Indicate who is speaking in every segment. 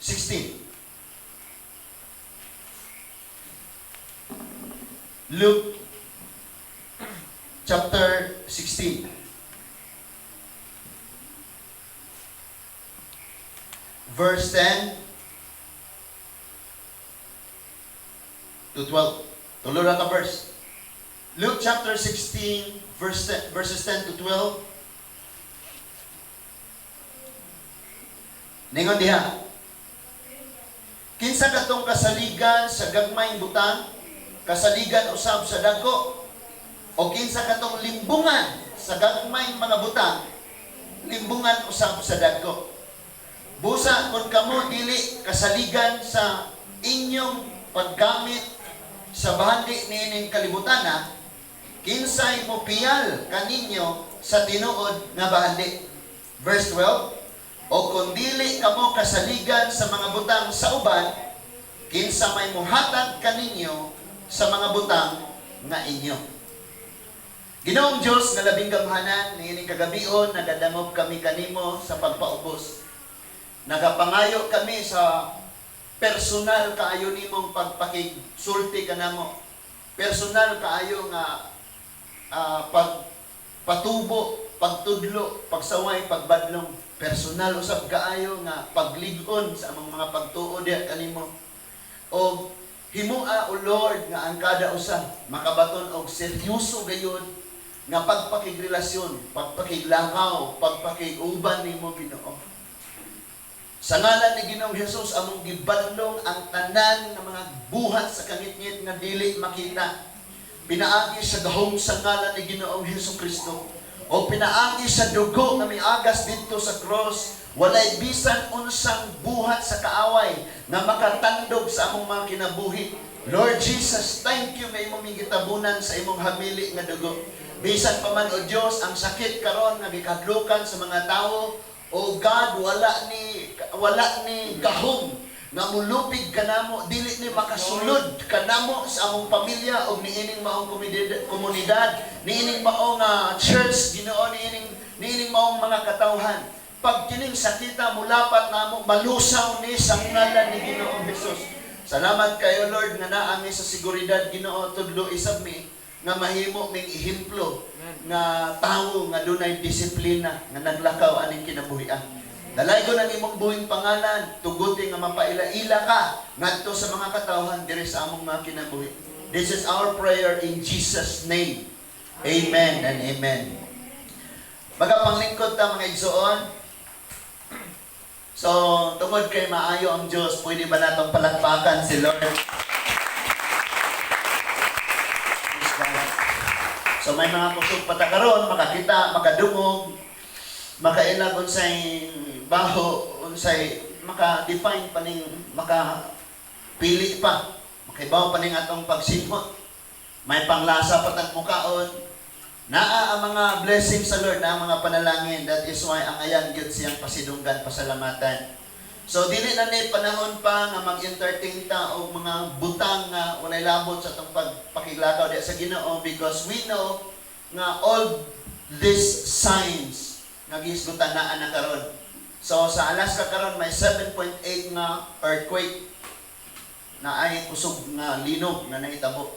Speaker 1: 16. Luke chapter 16. Verse 10 to 12. Tulo na ka verse. Luke chapter 16, verses 10 to 12. Ningon diha. Kinsa katong kasaligan sa gagmayng butang, kasaligan usab sa dagko, o kinsa katong limbungan sa gagmayng mga butang, limbungan usab sa dagko. Busa kung kamo dili kasaligan sa inyong paggamit sa bahagi niining kalibutana, kinsay mo piyal kaninyo sa tinuod nga bahagi. Verse 12, o kung dili kamo kasaligan sa mga butang sa uban, kinsa may muhatag kaninyo sa mga butang nga inyo. Ginoong Diyos nga labing gamhanan, niining kagabion, nagadangog kami kanimo sa pagpaubos. Nagapangayo kami sa personal kaayo nimong pagpakigsulti kanamo. Personal kaayo nga pagpatubo, pagtudlo, pagsaway, pagbadlong. Personal usab kaayo nga paglig-on sa among mga pagtuo diha kanimo. O himua o Lord nga ang kada usa makabaton og seryoso gayon nga pagpakigrelasyon, pagpakiglakaw, pagpakiguban nimo Ginoo. Sa ngalan ni Ginoong Hesus, among gibadlong ang tanan ng mga buhat sa kangit-ngit nga dili makita. Pinaagi sa gahom sa ngalan ni Ginoong Hesus Kristo. O pinaagi sa dugo nga miagas dito sa cross. Walay bisan unsang buhat sa kaaway na makatandog sa among mga kinabuhi. Lord Jesus, thank you may imong gitabunan sa imong hamili nga dugo. Bisan pa man o Dios ang sakit karon nga gikadlukan sa mga tawo, o God, wala ni gahom nga mulupig kanamo, dili ni makasulod kanamo sa among pamilya o niining maong komunidad, niining maong church, Ginoo, niining maong mga katawhan. Pag kining sakita mulapat namo, malusaw ni sa ngalan ni Ginoong Hesus. Salamat kayo Lord nga naami sa seguridad Ginoo, tudlo isab mi nga mahimo ming ehemplo nga tawo nga dunay disiplina nga naglakaw aning kinabuhian. Dalaygon ang imong buhing pangalan, tuguti nga mapaila-ila ka ngadto sa mga katawhan diri sa among mga kinabuhi. This is our prayer in Jesus' name. Amen and amen. Magapanglingkod ta mga igsoon. So, tungod kay maayo ang Dios, pwede ba natong palakpakan si Lord? So may mga kusog patakaron, makakita, makadungog, makailag unsay baho, unsay maka-define pa ning makapili pa, makibaw pa ning atong pagsimhot. May panglasa pa tang mukaon. Naa ang mga blessings sa Lord, naa ang mga panalangin. That is why ang ayan gyud siyang pasidunggan, pasalamatan. So dili na ni panahon pa nga mag-entertain ta og mga butang nga walay labot sa atong pagpakiglakaw diha sa Ginoo, because we know nga all these signs nga gisgutan na karon. So sa Alaska karon may 7.8 nga earthquake na ay kusog nga linog na nahitabo.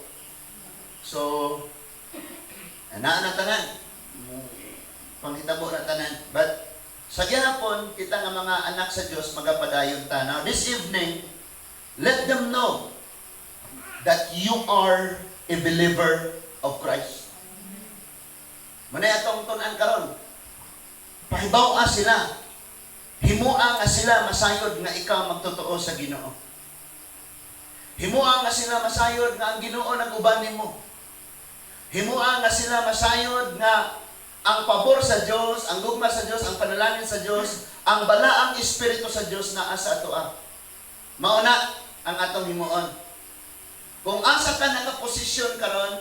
Speaker 1: So naa na tanan, panghitabo na tanan, but sa gihapon, kita nga mga anak sa Diyos, magapadayon ta. Now, this evening, let them know that you are a believer of Christ. Manay atong tunan karon. Pahibaw sila. Himua nga sila masayod nga ikaw magtotoo sa Ginoo. Himua nga sila masayod nga ang Ginoo nag-uban nimo. Himua nga sila masayod nga ang pabor sa Diyos, ang gugma sa Diyos, ang panalangin sa Diyos, ang balaang Espiritu sa Diyos na asa atoa. Mauna ang atong himuon. Kung asa ka nakaposisyon karon,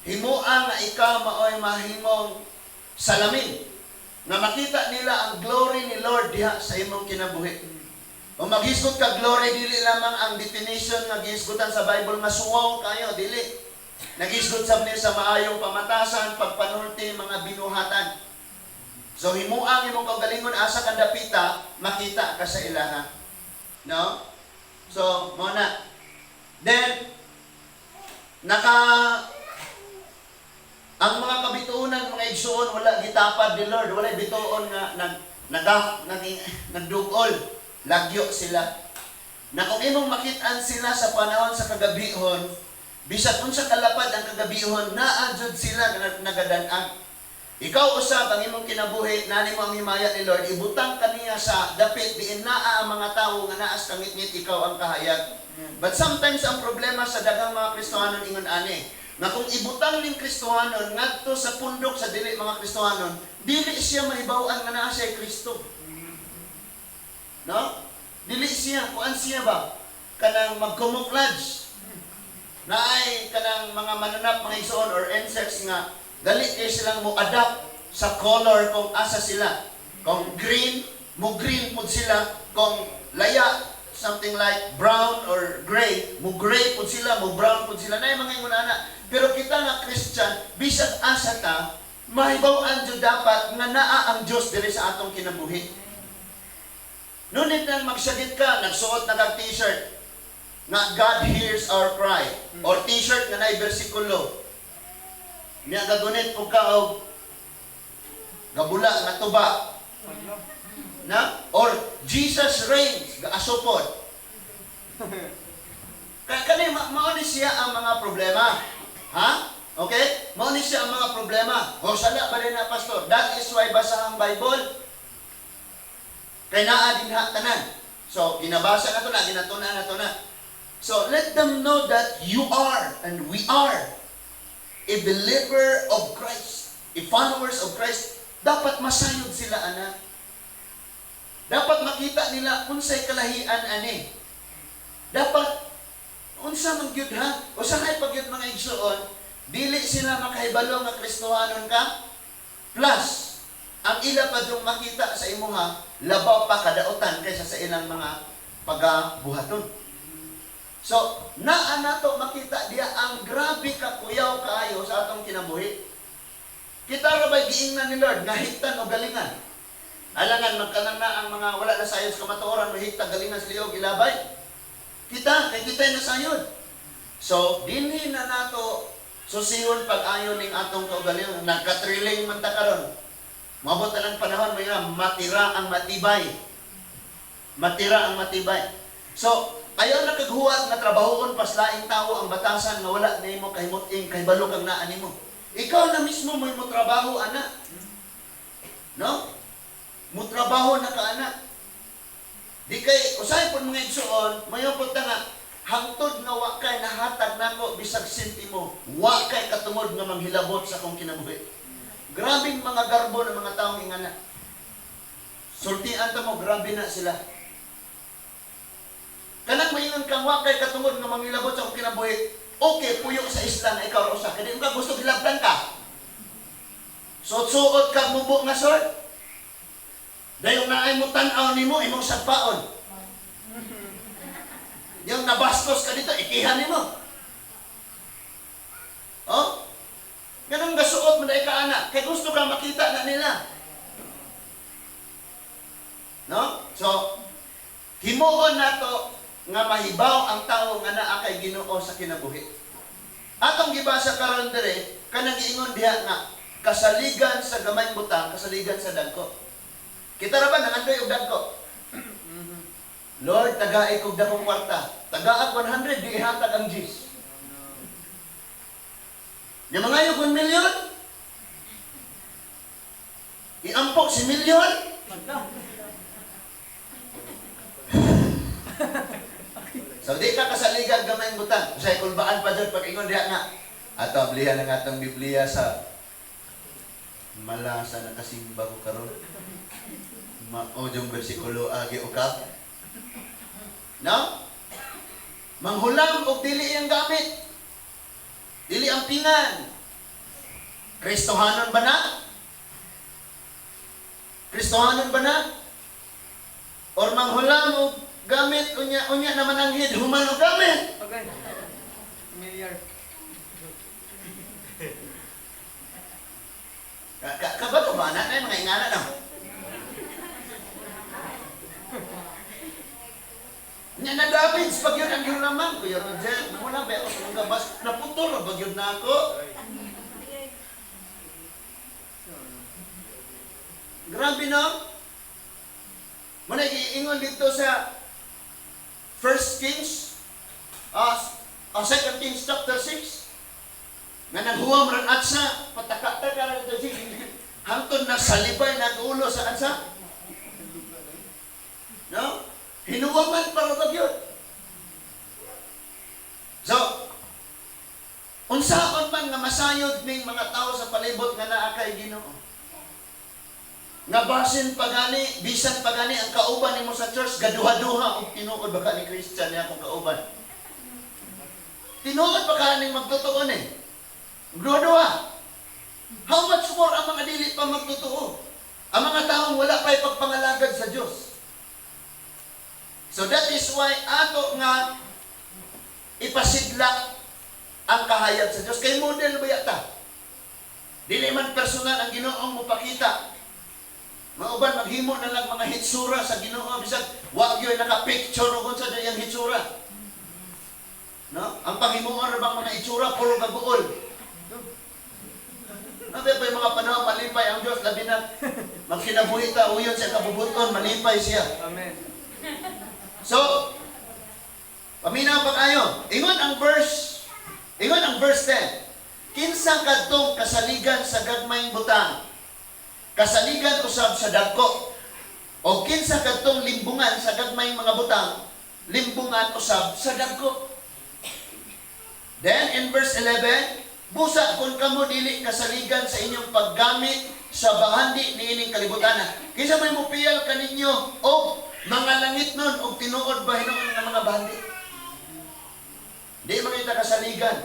Speaker 1: himua nga ikaw maoy mahimong salamin, na makita nila ang glory ni Lord diha sa imong kinabuhi. Kung maghisgot ka glory, dili lamang ang definition nga gihisgotan sa Bible, masuwaw kayo, dili. Nag-isgot sab ni sa maayong pamatasan, pagpanulti, mga binuhatan. So himuang imong kaugalingon asa kang dapita, makita ka sa ilaha. No? So, muna. Then, ang mga kabituunan, mga igsuon, wala gitapad ni Lord, wala bituon nga nagdugol, lagyo sila. Na kung imong makitaan sila sa panahon sa kagabihon, bisag unsa kalapad ang kagabihon, naadjud sila nagadan-ag. Ikaw usab ang imong kinabuhi, nani mo ang himaya ni Lord, ibutang kaniya sa dapit diin naa ang mga tawo nga naas kangit-ngit ikaw ang kahayag. But sometimes ang problema sa daghang mga Kristohanon ingon ani, na kung ibutang ning Kristohanon ngadto sa pundok sa dili mga Kristohanon, dili siya mahibaw-an nga naa siya Kristo. No? Dili siya, kuan siya ba? Kanang mag-camouflage. Na ay kanang mga mananap, mga igsoon or insects nga dali kay silang mo adapt sa color kung asa sila. Kung green, mo green pud sila. Kung laya, something like brown or gray, mo gray pud sila, mo brown pud sila. Na mga ingon ana. Pero kita nga Christian, bisag asa ta, mahibaw-an jud dapat nga naa ang Dios diri sa atong kinabuhi. Ngunit nang magsagit ka, nagsuot na kag t-shirt na God hears our cry. Or t-shirt nga naay bersikulo. Niya gagunit po ka og gabula nga tuba. Na? Or Jesus reigns, gaasupod. Kani mauni siya ang mga problema. Ha? Okay? Mauni siya ang mga problema. O sala ba rin na pastor? That is why basa ang Bible. Kaya naa din tanan. So, ginabasa na to na, ginatuna na to na. So, let them know that you are, and we are, a believer of Christ. A followers of Christ. Dapat masayod sila, anak. Dapat makita nila unsay kalahian, ani. Dapat, unsa man gyud ha? Usahay pag yun mga igsuon, dili sila makahibalo nga Kristohanon ka, plus, ang ila pa yung makita sa imuha, labaw pa kadaotan kaysa sa ilang mga pagabuhaton. So, naa nato makita diya ang grabe ka kuyaw kaayo sa atong kinabuhi. Kita ra ba'y giingnan ni Lord, ngahigtan o galingan? Alangan, magkanang na ang mga wala na sayod sa kamatuoran, mahigtan, galingan sa liyog, ilabay. Kita, kay kita'y nasayod. So, dinhi na nato susihon pag-ayon ning atong kaugalingon, nagkatriling man ta karon. Mabot na lang panahon, may matira ang matibay. Matira ang matibay. So, ayaw na kaghuwat na trabahoon paslaing tao ang batasan nga wala na imo kahimuting kahibalo kang naa nimo. Ikaw na mismo mo trabaho, anak. No? Mo trabaho na ka, anak. Di kay, usay po mga igsuon, mayo po nga, hangtod nga wakay nahatag nako bisag sentimo, wakay katungod nga manghilabot sa akong kinabuhi. Grabing mga garbo ng mga taong ingana. Sultian ta mo, grabe na sila. Kanang maingon kang wakay katungod nga mangilabot sa akong kinabuhi, okay, puyo sa isla na ikaw usa. Kaya ka gusto hilabdan ka. Suot-suot kag mubo nga sword. Dahil naay mo tan-aw nimo, imong sagpaon. Yung nabastos ka dito, ikihan nimo. Oh? Ganun gasuot mo na ika-anak. Kaya gusto kang makita na nila. No? So, himuon na to nga mahibaw ang tao nga naa kay Ginoo sa kinabuhi. Atong gibasa karon dire, kanang giingon diha nga kasaligan sa gamay butang, kasaligan sa dagko. Kita ra ba nangandoy og dagko? Lord, tagaay kog dakong kwarta. Tagaak 100 di ihatag ang G's. Yung mga yung 1 milyon, iampok si milyon. So, di ka kasaligan gamay butang. Usay kulbaan pa dyan pag-ingon diya nga. Ato, ablihan ang atong Biblia sa malasa na kasimba ko karon. Maodyong bersikulo agi ukap. No? Manghulam o dili ang gamit. Dili ang pingan. Kristohanon ba na? Kristohanon ba na? Or manghulam o gamit, unya naman ang hid, human o gamit.
Speaker 2: Okay. Familiar.
Speaker 1: Kabato ba na? Ay, mga ingana na. Nya na David, pag yun ang lamang ko, yun, mula ba ako sa mga gabas, naputol, pag yun na ako. Grabe no? Muna iingon dito sa 1 Kings, 2 Kings chapter 6, nga naghuwam ran atsa, pataka-taka ran ito, hangtod na salibay, nag-ulo sa atsa. No? Hinuwaman para ba yun? So, unsaon man nga masayod ning mga tao sa palibot nga naa kay Ginoo. Nga basin pagani, bisan pagani ang kauban nimo sa church, gaduha-duha og tinuod baka ni Christian niya akong kauban. Tinuod baka ni magtotoo ni. Gaduha-duha. How much more ang mga dili pa magtotoo? Ang mga taong wala pa'y pagpangalagad sa Diyos. So that is why ato nga ipasidlak ang kahayag sa Diyos. Kay model ba yata? Dili man personal ang Ginoong mupakita. Mauban maghimo na lang mga hitsura sa Ginoo bisag wa gyud naka-picture ug sa dayang hitsura. No? Ang panghimuon ra bang mga hitsura puro gabuol. Nabi pa yung mga panahon malipay ang Dios labi na magkinabuhi ta uyon sa kabubuton malipay siya.
Speaker 2: Amen.
Speaker 1: So, paminaw pa kayo. Ingon ang verse 10. Kinsa kadtong kasaligan sa gagmayng butang? Kasaligan usab sa dagko. O kinsa kadtong limbungan sa gagmayng mga butang? Limbungan usab sa dagko. Then in verse 11, busa kung kamo dili kasaligan sa inyong paggamit sa bahandi niining kalibutan. Kinsa may mupiyal kaninyo o mga langit nun o tinuod ba hinuon nga mga bahandi? Di man kita kasaligan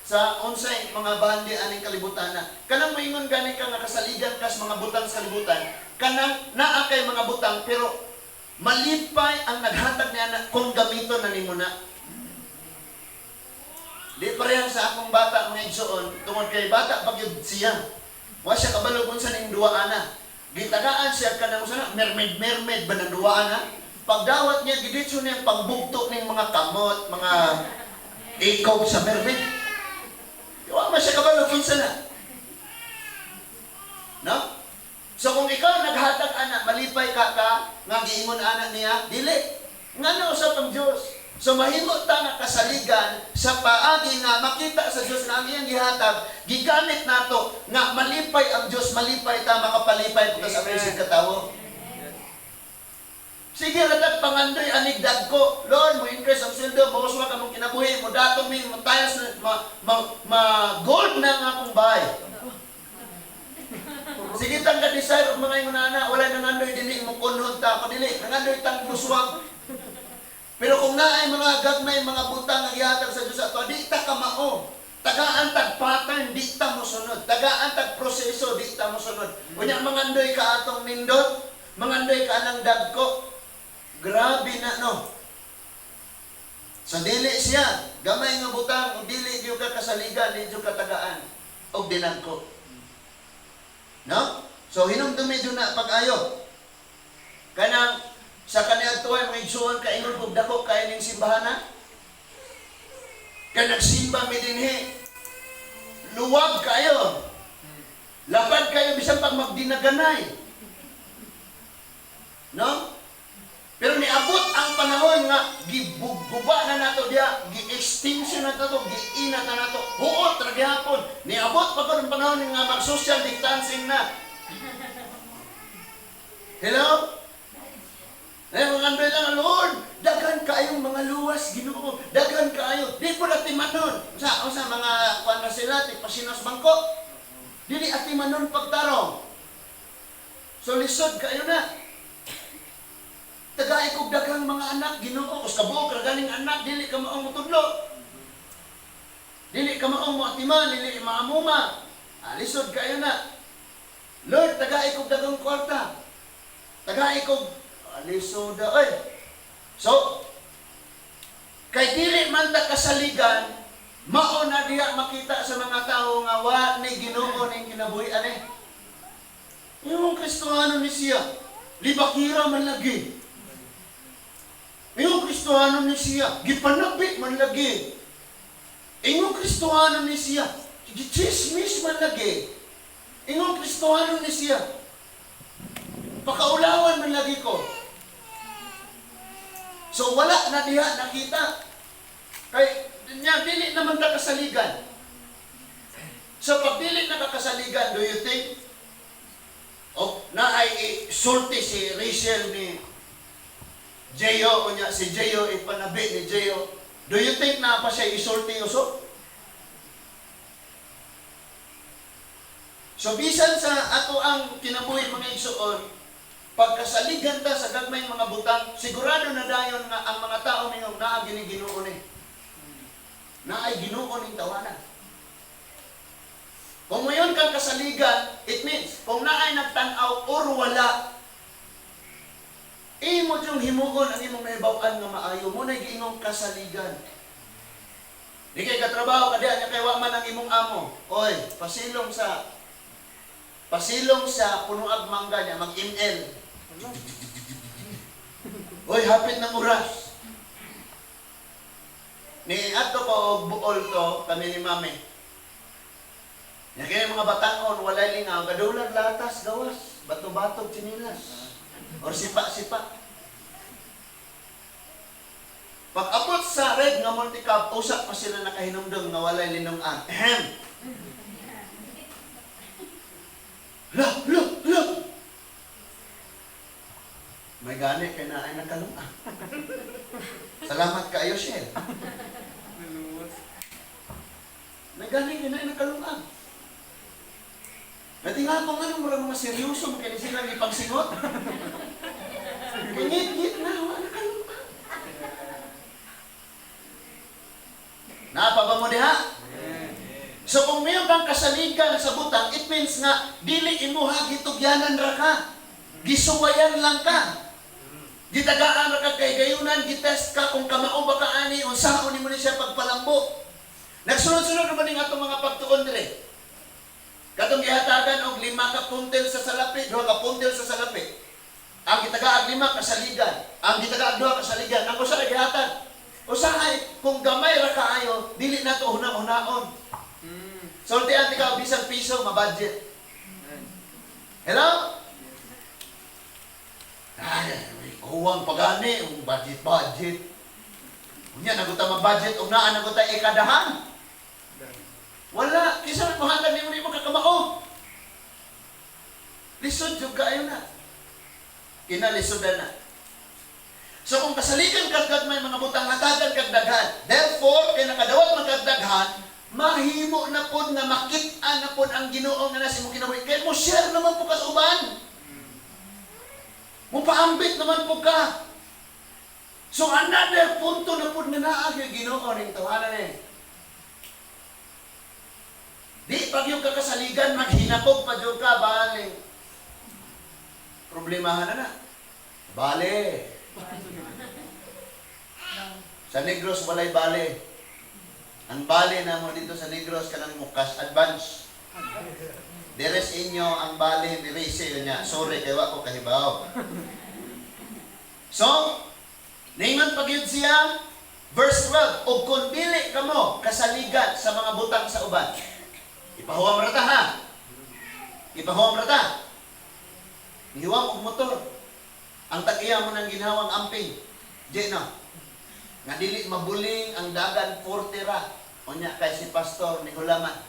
Speaker 1: sa unsay mga bahandi aning kalibutan na. Kanang moingon gani ka nga kasaligan kas mga butang sa kalibutan, kanang naa kay mga butang pero malipay ang naghatag niya na kung gamiton na nimo na. Di pareha sa akong bata mga igsoon, tungod kay bata pagyud siya. Wa siya kabalo kun sa ning duwa ana. Gitagaan siya kanang sana mermaid ba nang duwa ana. Pagdawat niya giditso niya pangbugto ning mga kamot, mga ikaw sa mermaid. Wa man siya kabalo kun sana. No? So kung ikaw naghatag ana, malipay ka nga giingon ana niya, dili. Ngano usab ang Dios? So mahimo ta nga kasaligan sa paagi nga makita sa Dios na ang iyang gihatag, gigamit nato nga malipay ang Dios, malipay ta, makapalipay ko sa presig katawo. Sige ratag pangandoy anig dagko, Lord mo increase ang sweldo, mo uswa ka mong kinabuhi, mo dato mi mo tayas gold na nga akong bahay. Sige tang ka desire og mga ingonana, wala nang andoy dili mo kunhod ta ko dili, nangandoy tang buswag. Pero kung naay mga gagmay, mga butang nga gihatag sa Dios ato, di ta kamao. Tagaan tag pattern, di ta mo sunod. Tagaan tag proseso, di ta mo sunod. Unya mangandoy ka atong nindot, mangandoy ka nang dagko. Grabe na no. Sa dili siya, gamay nga butang, dili gyud ka kasaligan, di gyud ka tagaan og dinagko. No? So hinumdumi jud na pag-ayo. Kanang sa kaniyang tuwan, may igsuon ka ingon kong dako kaya ning simbahan. Kaya nagsimba mi dinhi. Luwag kayo. Lapad kayo bisan pag magdinaganay. No? Pero niabot ang panahon nga gibuba na nato diya, gi-extinction na nato, giinat na nato. Huot ra gihapon. Niabot pa ko ang panahon nga mag-social distancing na. Hello? Mga andoy lang, Lord, daghan kayong mga luwas, Ginoo, daghan kayo. Di ko atimanon. Sa mga kuan na sila, tipasinos bangko. Dili atimanon pagtarong. So lisod kayo na. Tagay kog daghang mga anak, Ginoo, kus kabuok ra ganing anak, dili ka maong mutudlo. Dili ka maong moatiman, dili maamuma. Lisod kayo na. Lord, tagay kog daghang kwarta. Tagay kog alisoda ay. So, kay dili man ta kasaligan, mao na diha makita sa mga tao nga wa ni Ginoo ning kinabuhi ani. Yung Kristohano ni siya, libakira man lagi. Kristohano ni siya, gipanabi man lagi. Ingong Kristohano ni siya, gichismis man lagi. Ingong Kristohano ni siya, pakaulawan man lagi ko. So wala na diha nakita. Kay niya dili naman ta kasaligan. So pag dili na kasaligan, do you think na ay sulti si Rachel ni Jeyo o niya si Jeyo ipanabi ni Jeyo? Do you think na pa siya isulti uso? So bisan sa ato ang kinabuhi mga igsuon, pagkasaligan ta sa gagmay mga butang, sigurado na dayon nga ang mga tao ningong naa gini Ginoo ni. Naay Ginoo ning tawanan. Kung mayon kang kasaligan, it means kung naay nagtan-aw or wala, imo yung himuon ang imong nahibaw-an nga maayo mo na giingong kasaligan. Di kay katrabaho kada nya kay wa man ang imong amo. Oy, pasilong sa punuag mangga niya mag-ML. Oy, hapit ng oras. Ni ato ko og buol to kami ni mami. Nya kay mga batanon walay lingaw, gadulag latas gawas, bato-bato chinilas. Or sipa-sipa. Pag abot sa red nga multi-cup, usak pa sila nakahinumdum nga walay linungan. Ahem. La. May gani kay na ay nakalungan. Salamat kaayo, Shell. May gani kay na ay nakalungan. Natingal ko nga nung mga seryoso, kaya sila ni pagsingot. Ngit-ngit na, wala ka nung pa. Napa ba mo diha? So kung mayroon kang kasaligan sa butang, it means nga, dili imuha, gitugyanan ra ka. Gisuwayan lang ka. Gitagaan ra ka kay gayunan, gitest ka kung kamao ba ka ani, unsaon ni mo ni siya pagpalambo. Nagsunod-sunod naman yung atong mga pagtuon dire. Katong gihatagan og 5 ka puntel sa salapi, 2 ka puntel sa salapi. Ang gitagaag 5 kasaligan, ang gitagaag 2 kasaligan, ang usa ra gihatag. Usahay kung gamay ra kaayo, dili na to hunang-hunaon. Sulti anti ka bisan piso ma-budget. Hello? Ay, kuwang pagani, budget. Unya naguta ma-budget ug naa naguta ikadahan. Wala, kisa mahatag ni mo kakamao. Lisod jud kaayo na. Kinalisodan na. So kung kasaligan kag may mga butang hatagan kag daghan, therefore kay nakadawat man kag daghan, mahimo na pod nga makit-an na pod ang Ginoo nga nasa imong kinabuhi. Kay mo share naman po ka sa uban. Mo paambit naman po ka. So another punto na pod nga naa kay Ginoo ning tawanan ni. Di pag yung kakasaligan, maghinapog pa dyan ka, baling. Problemahan na. Bale. Sa Negros, walay bale. Ang bale na mo dito sa Negros, kanang mukas advance. Deres inyo ang bale, direse niya. Sorry, kaya ako kahibaw. So, ningon pag yun siya, verse 12, o kung dili ka mo kasaligan sa mga butang sa uban, ipahuwam rata ha. Ipahuwam rata. Ihuwam og motor. Ang tag-iya mo ng ginhawang amping. Di no. Nga dili mabuling ang dagan 40 ra. Unya kay si pastor ni hulaman.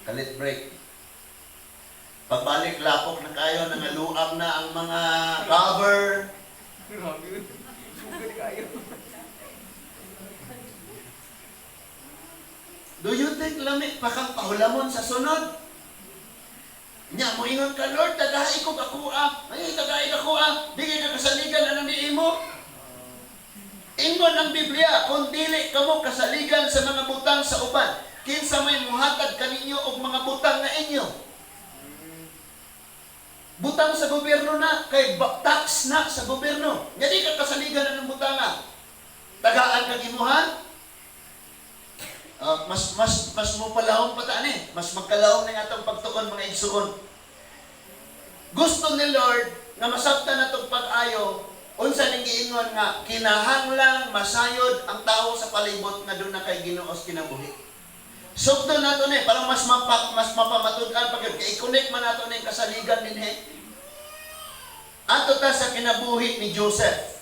Speaker 1: Kalit break. Pagbalik lapok na kayo, nangaluab na ang mga cover. Do you think lami pa kang pahulamon sa sunod? Nya mo ingon ka, Lord, tagahay ko kakuha. Ay, tagahay kakuha. Di ka kasaligan anang di imo. Ingon ang Biblia, kung dili kamo kasaligan sa mga butang sa uban, kinsa may muhatag kaninyo og mga butang na inyo. Butang sa gobyerno na, kay tax na sa gobyerno. Nga di ka kasaligan ng butanga. Tagaan kag imuhan. Mas mo palahong pataan eh. Mas magkalahong ng atong pagtuon mga igsuon. gusto ni Lord nga masabtan natong pag-ayo, unsa ning giingon nga kinahanglang masayod ang tao sa palibot nga doon na kay Ginoo sa kinabuhi. Sugdo nato ni para mas mapamatud-an pag i-connect man nato ning kasaligan dinhi. Ato ta sa kinabuhi ni Joseph.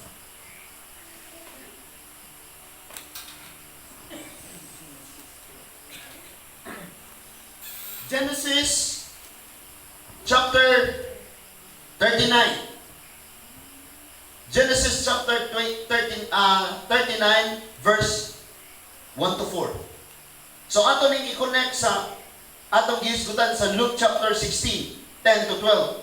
Speaker 1: Genesis chapter 39. Genesis chapter 39 verse 1 to 4. So ato ning i-connect sa atong gihisgutan sa Luke chapter 16, 10 to 12.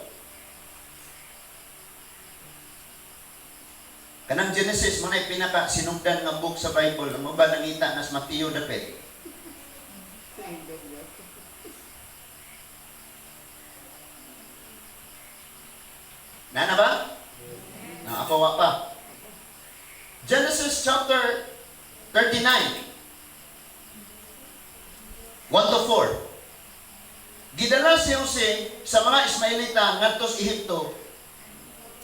Speaker 1: Kanang Genesis mo na pinaka sinugdan nga book sa Bible, ang uban nangita nas Mateo dapit. Nana ba? Ako wa pa. Genesis chapter 39, 1 to 4. Gidala si Jose sa mga Ismailita ngadto sa Ehipto,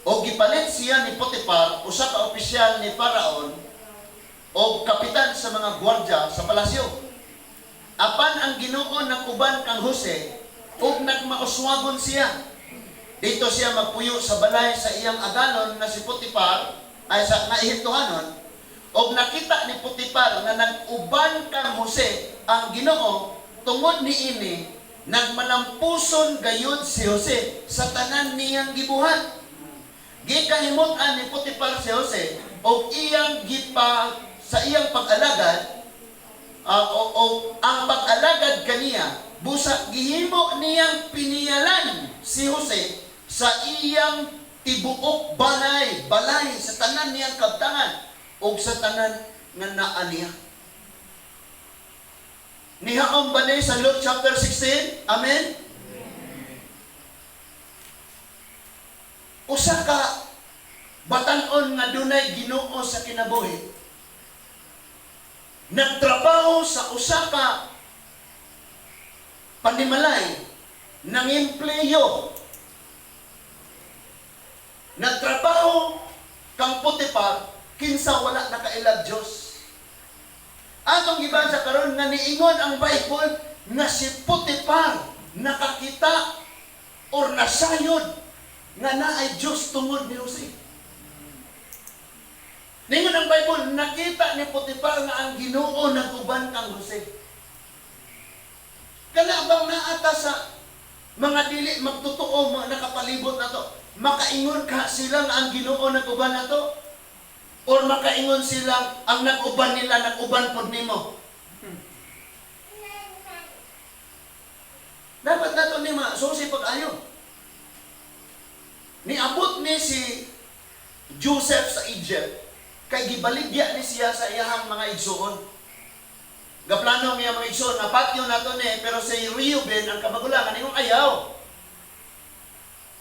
Speaker 1: o gipalit siya ni Potiphar, usa ka opisyal ni Faraon, o kapitan sa mga gwardya sa palasyo. Apan ang Ginoo nag-uban kang Jose, ug nagmauswagon siya. Dito siya magpuyo sa balay sa iyang agalon na si Potiphar, ay sa nga Ehiptohanon, og nakita ni Potiphar na nag-uban kang Jose ang Ginoo, tungod niini nagmalampuson gayud si Jose sa tanan niyang gibuhat. Gikahimot-an ni Potiphar si Jose og iyang sa iyang pag-alagad, o ang pag-alagad kaniya busa gihimo niyang piniyalan si Jose sa iyang tibuok balay sa tanan niyang kabtangan ug sa tanan nga naa niya. Nihaon ba ni sa Luke chapter 16? Amen? Usa ka batan-on nga dunay Ginoo sa kinabuhi, nagtrabaho sa usa ka panimalay ng empleyo. Nagtrabaho kang Potiphar kinsa wala nakailag Dios. Atong gibasa karon nga niingon ang Bible nga si Potiphar nakakita or nasayod nga naay Dios tungod ni Jose. Ningon ang Bible, nakita ni Potiphar nga ang Ginoo nag-uban kang Jose. Kana bang naata sa mga dili magtotoo mga nakapalibot na to, makaingon ka sila nga ang Ginoo nag-uban na to? Or makaingon sila ang nag-uban nila, nag-uban pod nimo? Dapat nato ni masusi pag-ayo. Niabot ni si Joseph sa Egypt, kay gibaligya ni siya sa iyahang mga igsoon. Gaplano niya mga igsoon, napatyo na to ni, pero si Reuben, ang kamagulangan, yung ayaw.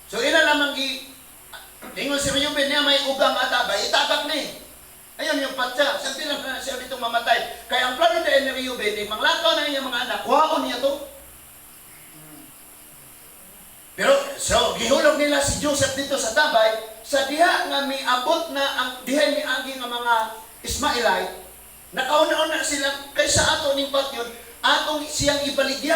Speaker 1: So ina lamang ingon si Reuben niya, may ugang atabay, itabak ni. Ayun yung patsa, sabi lang na siya ditong mamatay. Kaya ang plano din ni Reuben, manglakaw na niya mga anak, kuhaon niya to. Pero, so, gihulog nila si Joseph dito sa tabay, sa diha nga miabot na ang diha ni agi nga mga Ismailite, nakauna-una sila kaysa ato ning patyon, atong siyang ibaligya.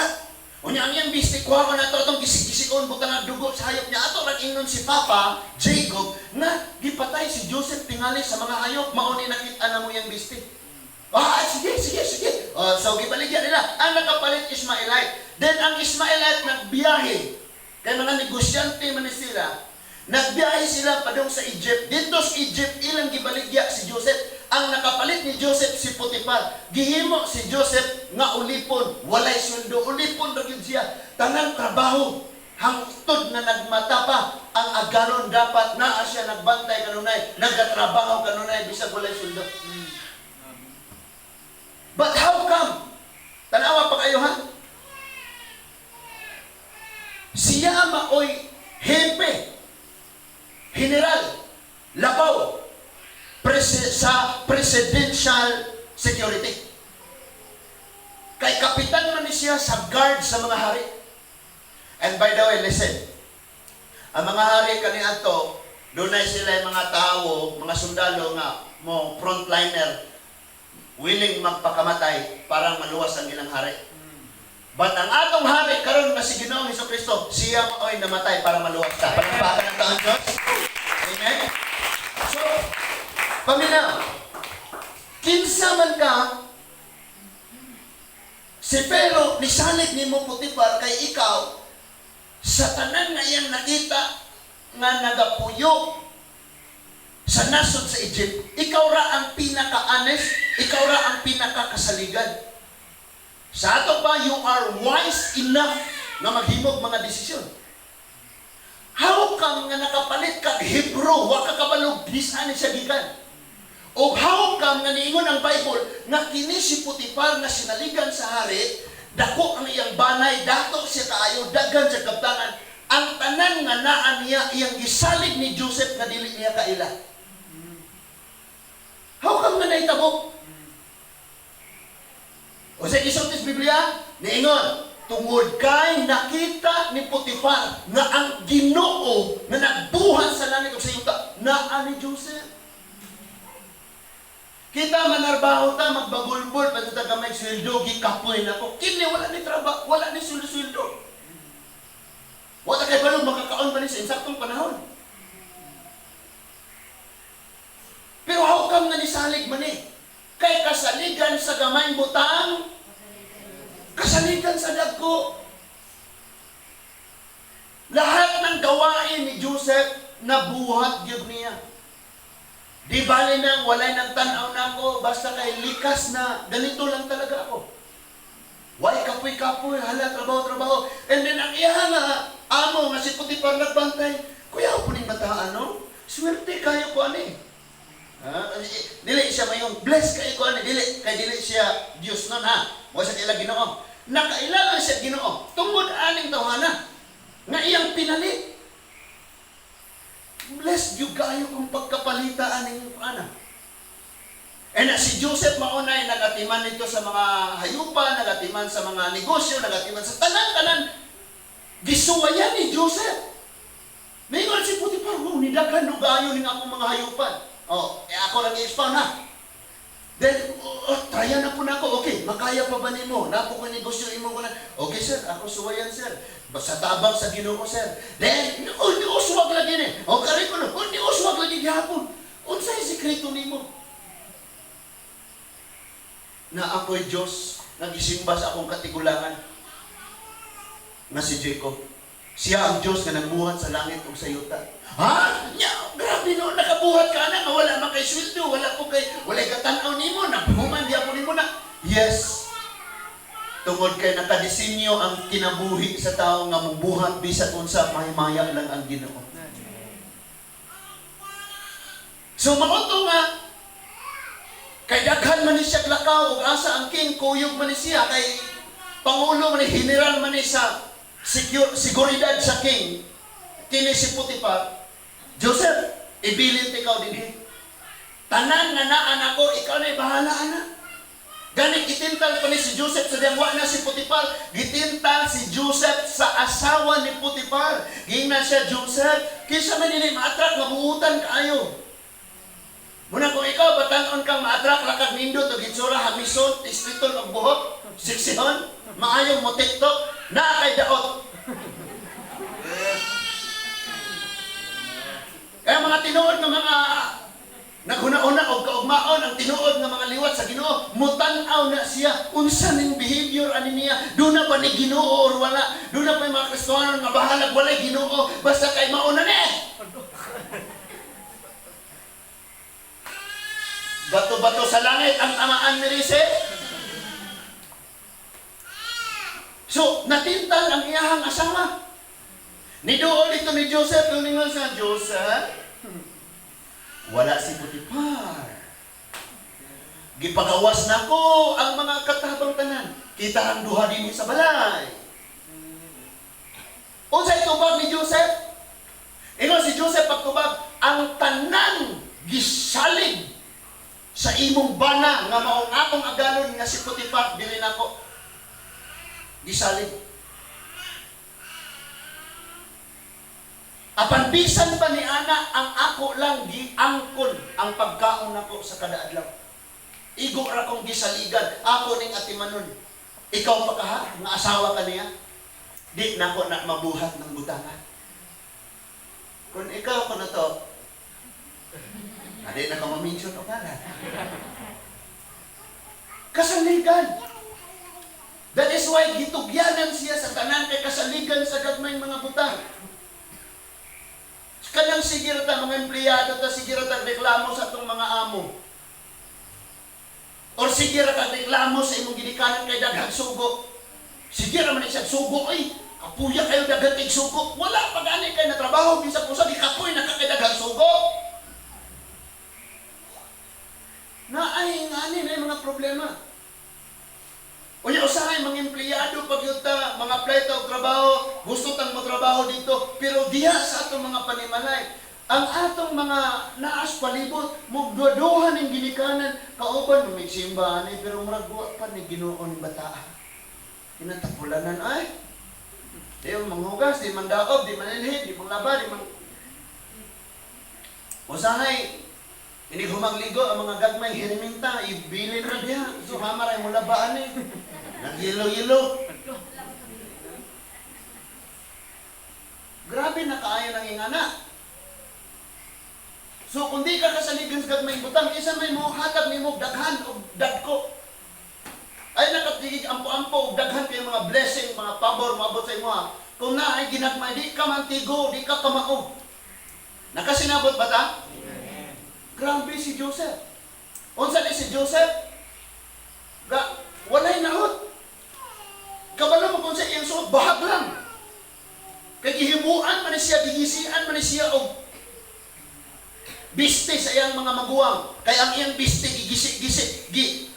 Speaker 1: Unya ang iyang bistik, kuha na to, atong gisik-gisikon, butang ang dugo sa hayop niya. Ato nag-ingnon si Papa, Jacob, na gipatay si Joseph tingali sa mga hayop, mauni nakita na mo yung bistik. Sige. So, gibaligya nila. Ang nakapalit Ismailite. Then, ang Ismailite nagbiyahe. Kaya mga negosyante man sila, nagbiyahe sila padung sa Egypt. Dito sa Egypt, ilang gibaligya si Joseph. Ang nakapalit ni Joseph si Potiphar. Gihimo si Joseph nga ulipon, walay sweldo, ulipon ra gyud siya. Tanang trabaho, hangtod na nagmata pa ang agalon dapat naa siya nagbantay kanunay, nagatrabaho kanunay bisag walay sweldo. But how come? Tanawa pa kayo ha? Siya maoy hepe, general, labaw, sa presidential security. Kay kapitan man ni siya sa guard sa mga hari. And by the way, listen, Ang mga hari kaniadto, dunay sila yung mga tao, mga sundalo nga mo frontliner willing magpakamatay para maluwas ang ilang hari. But ang atong hari karon nga si Ginoong Hesukristo, siya maoy namatay para maluwas ta. Palakpakan ang taon Diyos. Amen. So, paminaw, kinsa man ka, si Pero nisalig nimo Potifar kay ikaw sa tanan nga iyang nakita nga nagapuyo sa nasod sa Egypt, ikaw ra ang pinaka-honest, ikaw ra ang pinaka-kasaligan. Sa ato pa, you are wise enough na maghimog mga desisyon. How come nga nakapalit kag Hebrew, wa ka kabalog bisan siya gikan? O how come nga niingon ang Bible nga kini si Potifar nga sinaligan sa hari, dako ang iyang banay, dato siya kaayo, daghan sa kaptangan, ang tanan nga naa niya iyang gisalig ni Joseph nga dili niya kaila. How come nga naitabo? O sa isultis Biblia, niingon, tungod kay nakita ni Potifar nga ang Ginoo nga nagbuhat sa langit ug sa yuta naa ni Joseph. Kita manarbaho ta magbagulbol pag ta gamay sweldo gikapoy nako. Kini wala ni trabaho, wala ni sweldo. Wala kay balog makakaon ba ni sa insaktong panahon. Pero how come nga nisalig man eh? Kay kasaligan sa gamay butang, kasaligan sa dagko. Lahat ng gawain ni Joseph nabuhat gyud niya. Di bali nang walay nang tanaw na ako, basta kay likas na ganito lang talaga ako. Why kapoy-kapoy, hala, trabaho. And then ang iya nga, amo nga si Potifar nagbantay, kuya po ning bataan, no? Swerte kayo ko ani. Dili siya mayong bless kay ko ani, dili siya Dios non ha. Mo sa ila Ginoo. Nakailangan siya Ginoo tungod aning tawhana nga iyang pinalit. Bless you kayo kung pagkapalita aning ana. And si Joseph maunay nagatiman nito sa mga hayupan, nagatiman sa mga negosyo, nagatiman sa tanan-tanan. Gisuwayan ni Joseph. Mayroon si Potifar, ni daghan nugayo ning akong mga hayupan. Ako lang i-expound na. Then, trya na po na ako. Okay, makaya pa ba nimo? Napo ko negosyo imo ko na. Okay, sir, ako suwayan, sir. Basta tabang sa Ginoo, sir. Then, di uswag lagi ni. Kari ko na, di uswag lagi gihapon. Unsay sikreto nimo? Na ako'y Diyos, nagisimba sa akong katigulangan. Na si Jacob. Siya ang Diyos na nagbuhat sa langit o sa yuta. Ha? Grabe no, nakabuhat ka na, wala man kay sweldo, wala katanaw nimo, napahuman di ako nimo na. Yes. Tungod kay nakadesinyo ang kinabuhi sa tao nga mubuhat bisan unsa mahimaya lang ang Ginoo. So maoto nga kay daghan man ni siya lakaw ug asa ang king kuyog man ni siya kay pangulo man ni general man ni sa seguridad sa king. Kini si Potifar, Joseph, ibilin ikaw din tanan nga naan ako, ikaw na'y bahala na. Gani gitintal pa ni si Joseph sa diyangwa na si Potifar, gitintal si Joseph sa asawa ni Potifar. Gingnan siya, Joseph, kisa man nini maatrak, mabuutan kaayo. Muna kung ikaw, batanon kang maatrak, lakag nindot, o gitsura, hamison, istriton, o buhok, siksihon, maayong mo tiktok, na kay daot. Kaya mga tinuod ng mga naghuna-una o kaugmaon ang tinuod ng mga liwat sa Ginoo, mutanaw na siya unsa ning behavior ani niya, do na ba ni Ginoo or wala, do na pa yung mga Kristohanon nga bahalag walay Ginoo basta kay mauna ni. Bato-bato sa langit ang tamaan ni Rise. So natintal ang iyahang asawa. Niduol ito ni Joseph, luningon sa Joseph, wala si Potifar. Gipagawas na ko ang mga katabang tanan. Kita ang duha din sa balay. Unsay tubag ni Joseph? Ingon si Joseph pagtubag, ang tanan gisalig sa imong bana nga maong akong agalon nga si Potifar dili nako. Gisalig.
Speaker 3: Apan bisan pa ni ana ang ako lang giangkon ang pagkaon nako sa kada adlaw. Igo ra kong gisaligan ako ning atimanon. Ikaw pa ka ha, nga asawa ka niya. Di nako na mabuhat ng butangan. Kung ikaw ko na to, adi na ka ma-mention o kana. Kasaligan. That is why gitugyanan siya sa tanan kay kasaligan sa gagmayng mga butang. Kanang sige ta mga empleyado ta sige ta reklamo sa atong mga amo. Or sige ra ka reklamo sa imong ginikanan kay daghang sugo. Sige ra man siya sugo ay kapuya kayo daghang kay sugo. Wala pa gani kay na trabaho bisag usa di kapoy na kay daghang sugo. Na ay ngani na mga problema. Unya usahay mga empleyado pag yuta mga apply ta og trabaho, gusto tang motrabaho dito, pero diha sa atong mga panimalay, ang atong mga naas palibot mo duduhan ning ginikanan kauban mo simba ani pero murag wa pa ni Ginoo ni bata. Kinatapulanan ay. Di manghugas, di mandaob, di manilhid, di manglaba, di man usahay ini humagligo ang mga gagmay hiriminta, ibilin ra diha. So mamaray mo labaan ni. Naghilo-hilo. Grabe na kaayo ng ingana. So kung di ka kasaligan sa gagmay butang, isa may mo hatag nimo daghan o dagko. Ay nakatigig ampo-ampo daghan kay mga blessing, mga pabor maabot sa imo ha. Kung na ay ginagmay, di ka mantigo, di ka kamaog. Nakasinabot ba ta? Grabe si Joseph. Unsa ni si Joseph? Walay naot. Kabalo mo kung sa iyang suot, bahag lang. Kay gihimuan man siya, gigisian man siya og biste sa iyang mga maguwang. Kay ang iyang biste gigisi-gisi,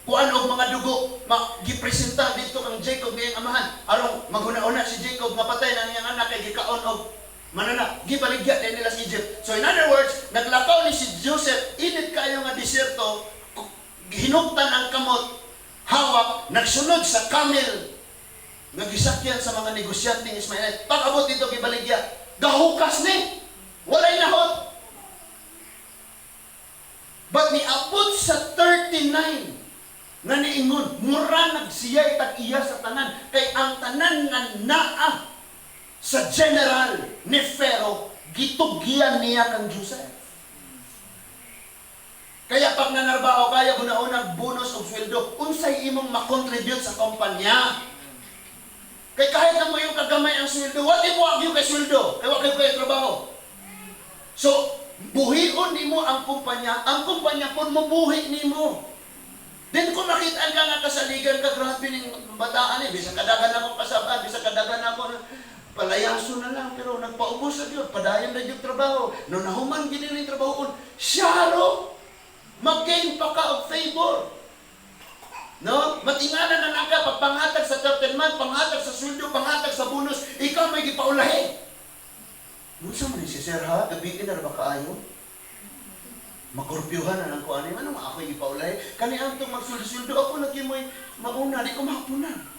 Speaker 3: kuan og mga dugo, gipresenta dito ang Jacob ngayong amahan. Arong maghuna-una si Jacob nga patay ng iyang anak kay gikaon og manana, gibaligya din nila sa Egypt. So in other words, naglakaw ni si Joseph, init kayo nga diserto, hinuktan ang kamot, hawak, nagsunod sa camel, nagisakyan sa mga negosyanteng Ismailite. Pag-abot dito gibaligya, gahukas ni, walay nahot. But niabot sa 39, nga niingon, mura nagsiyay tag-iya sa tanan, kay ang tanan nga naa sa general ni Pharaoh, gitugyan niya kang Joseph. Kaya pag nanarbaho kaya guna-unang bonus o sweldo, unsay imong makontribute sa kumpanya. Kay kahit na mo yung kagamay ang sweldo, what if wag yung kay sweldo? Kaya wag kayo trabaho. So, buhion nimo ang kumpanya po mabuhi nimo. Then kung makita ka nga kasaligan ka, grabe ning bataan bisa kadagan ako kasabaan, bisa kadagan ako palayaso na lang, pero nagpaubos sa Diyos, padayon na yung trabaho. No nahuman gini yung trabaho, syaro, mag-gain pa ka of favor. No? Matinganan na lang ka, pagpanghatag sa 13 month, panghatag sa sweldo, panghatag sa bonus, ikaw may gipaulahin. Gusto mo ni si Sir ha, gabiin na ba kaayo? Makorpyuhan na lang ko ano, anong ako gipaulahin? Kani ang itong magsuldo-suldo, ako lagi mo'y mauna, di ko mahapunan.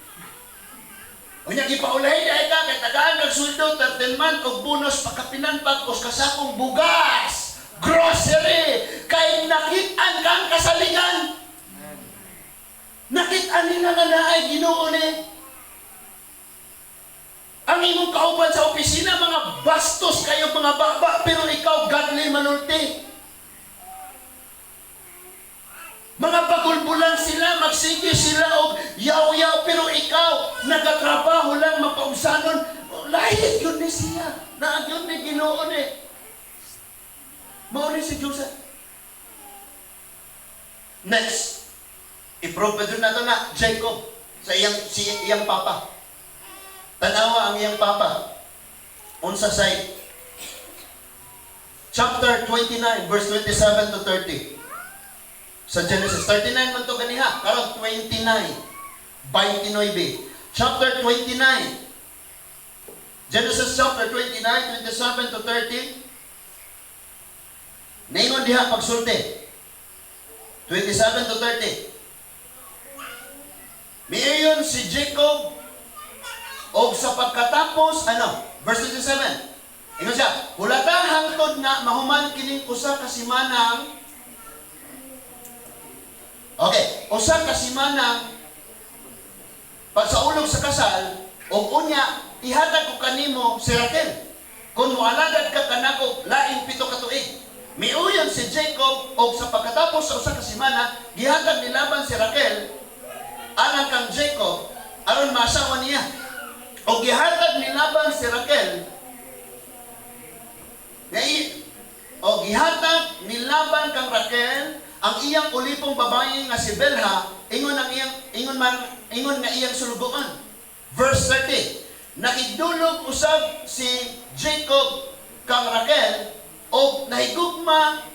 Speaker 3: O niya gipaulahin ay ka, kay tagaan nagsuldo, 13 month, o bonus, pagkapinan pag, o kasakong bugas, grocery, kay nakitaan kang kasaligan. Nakitaan nila nga na ay Ginoo ni. Ang imong kauban sa opisina, mga bastos kayo, mga baba, pero ikaw, godly manulti. Mga pagulbulan sila, magsige sila o yaw-yaw, pero ikaw, nagatrabaho lang, mapausanon, lahit yun ni siya. Naagyon ni Ginoo ni. Mauni si Joseph. Next, i-prove pa doon na ito na, Jacob, sa iyang papa. Tanawa ang iyang papa. Unsa say, chapter 29, verse 27 to 30. Sa Genesis 39 man to ganiha, karon 29, 29. Chapter 29. Genesis chapter 29, 27 to 30. Ningon diha pagsulti. 27 to 30. Miyon si Jacob o sa pagkatapos, verse 27. Ingon siya, hulata hangtod nga mahuman kining usa ka simanang. Okay, usa ka simanang pagsaulog sa kasal, o unya, ihatag ko kanimo si Raquel. Kung mualagad ka kanako, laing 7 ka tuig. Miuyon si Jacob, o sa pagkatapos sa usa ka semana, gihatag ni Laban si Raquel, anak kang Jacob, aron maasawa niya. O gihatag ni Laban si Raquel, o gihatag ni Laban kang Raquel, ang iyang ulipong babae nga si Belha, ingon nga iyang sulugoan. Verse 30. Nakidulog usab si Jacob kang Raquel o nahigugma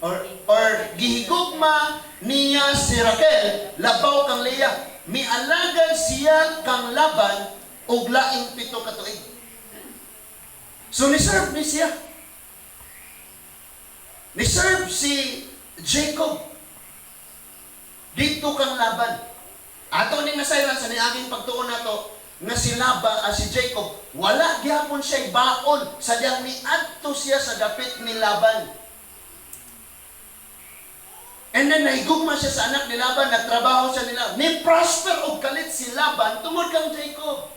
Speaker 3: or gihigugma niya si Raquel labaw kang Leah. Mialagad siya kang Laban og laing 7 ka tuig. So ni-serve ni siya. Ni-serve si Jacob dito kang Laban. Ato ni nasayran sa niaging pagtuon nato nga si Laban si Jacob wala gyapon siya baon sadyang niadto siya sa dapit ni Laban. And then nahigugma siya sa anak ni Laban, nagtrabaho siya nila. Ni prosper og kalit si Laban tungod kang Jacob.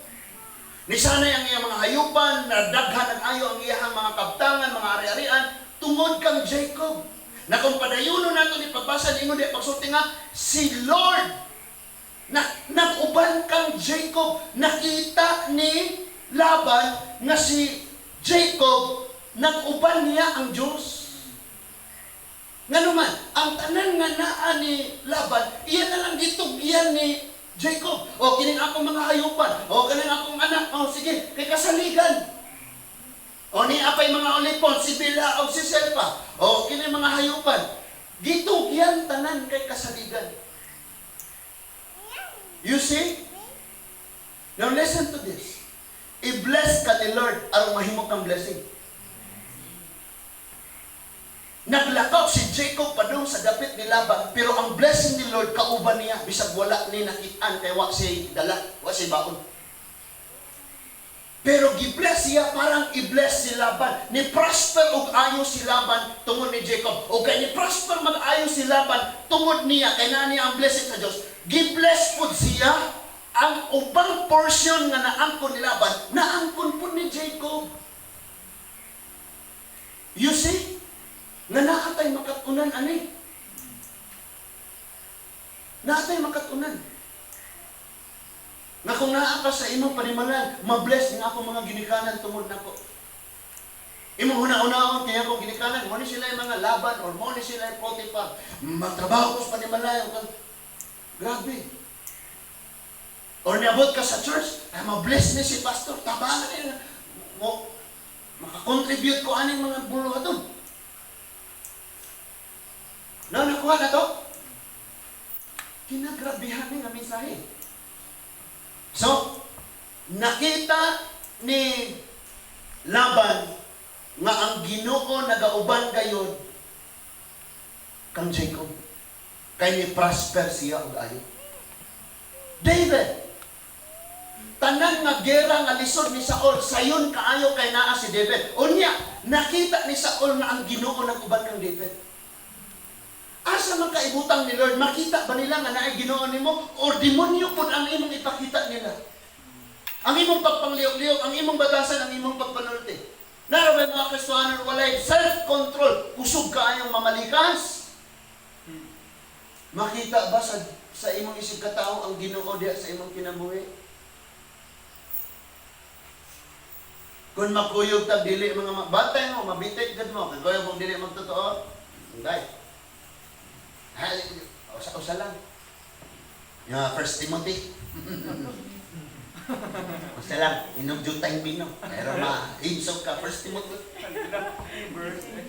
Speaker 3: Ni sanay ang iyang mga hayupan, na daghan ang ayo ang iyang mga kabtangan, mga ari-arian tungod kang Jacob. Na kung padayuno nato ni pagbasa ningon di pagsulti nga si Lord nag-uban kang Jacob, nakita ni Laban nga si Jacob nag-uban niya ang Diyos. Nga naman, ang tanan nga naa ni Laban, iyan na lang gitugyan ni Jacob. O kining akong mga hayupan, o kining akong anak, o sige, kay kasaligan. O ni apay mga ulipon, si Bilha o si Selpa, o kini mga hayupan, gitugyan tanan kay kasaligan. You see? Now listen to this. I-bless ka ni Lord aron mahimo kang blessing. Naglakaw si Jacob padung sa dapit ni Laban, pero ang blessing ni Lord kauban niya bisag wala ni nakit-an kay wa si dala, wa si baon. Pero gi-bless siya parang i-bless si Laban. Ni prosper og ayo si Laban tungod ni Jacob. O kay ni prosper mag-ayo si Laban tungod niya kay nani ang blessing sa Dios. Gi-bless pud siya ang ubang portion nga naangkon ni Laban, naangkon pud ni Jacob. You see? Nga naatay makatunan ani. Naatay makatunan. Na kung naa ka sa imong panimalan, mabless nga ako mga ginikanan tungod nako. Imong huna-unahon kaya ako ginikanan, mo ni sila yung mga Laban or mo ni sila yung Potiphar. Magtrabaho ko sa panimalan. Grabe. Or niabot ka sa church, ay mabless ni si pastor, tabangan niya. Makakontribute ko aning mga buluhaton. No, nakuha na to? Kinagrabihan ni nga mensahe. So, nakita ni Laban nga ang Ginoo nagauban gayud kang Jacob. Kay ni prosper siya og ayo. David, tanan nga gera nga lisod ni Saul, sayon kaayo kay naa si David. Unya, nakita ni Saul nga ang Ginoo naguban kang David. Asa man kaibutang ni Lord, makita ba nila nga naay Ginoo nimo or demonyo pud ang imong ipakita nila? Ang imong pagpangliyok-liyok, ang imong batasan, ang imong pagpanulti. Naraway mga Kristohanon walay self-control, kusog kaayong mamalikas. Makita ba sa imong isig katao ang Ginoo diha sa imong kinabuhi? Kung makuyog tag dili mga batay mo, mabitik gid mo, kay kung dili magtotoo, hindi. Usa lang. Yung 1 Timothy. Usa lang, inog jutay bino. Pero ma-insog ka, 1 Timothy.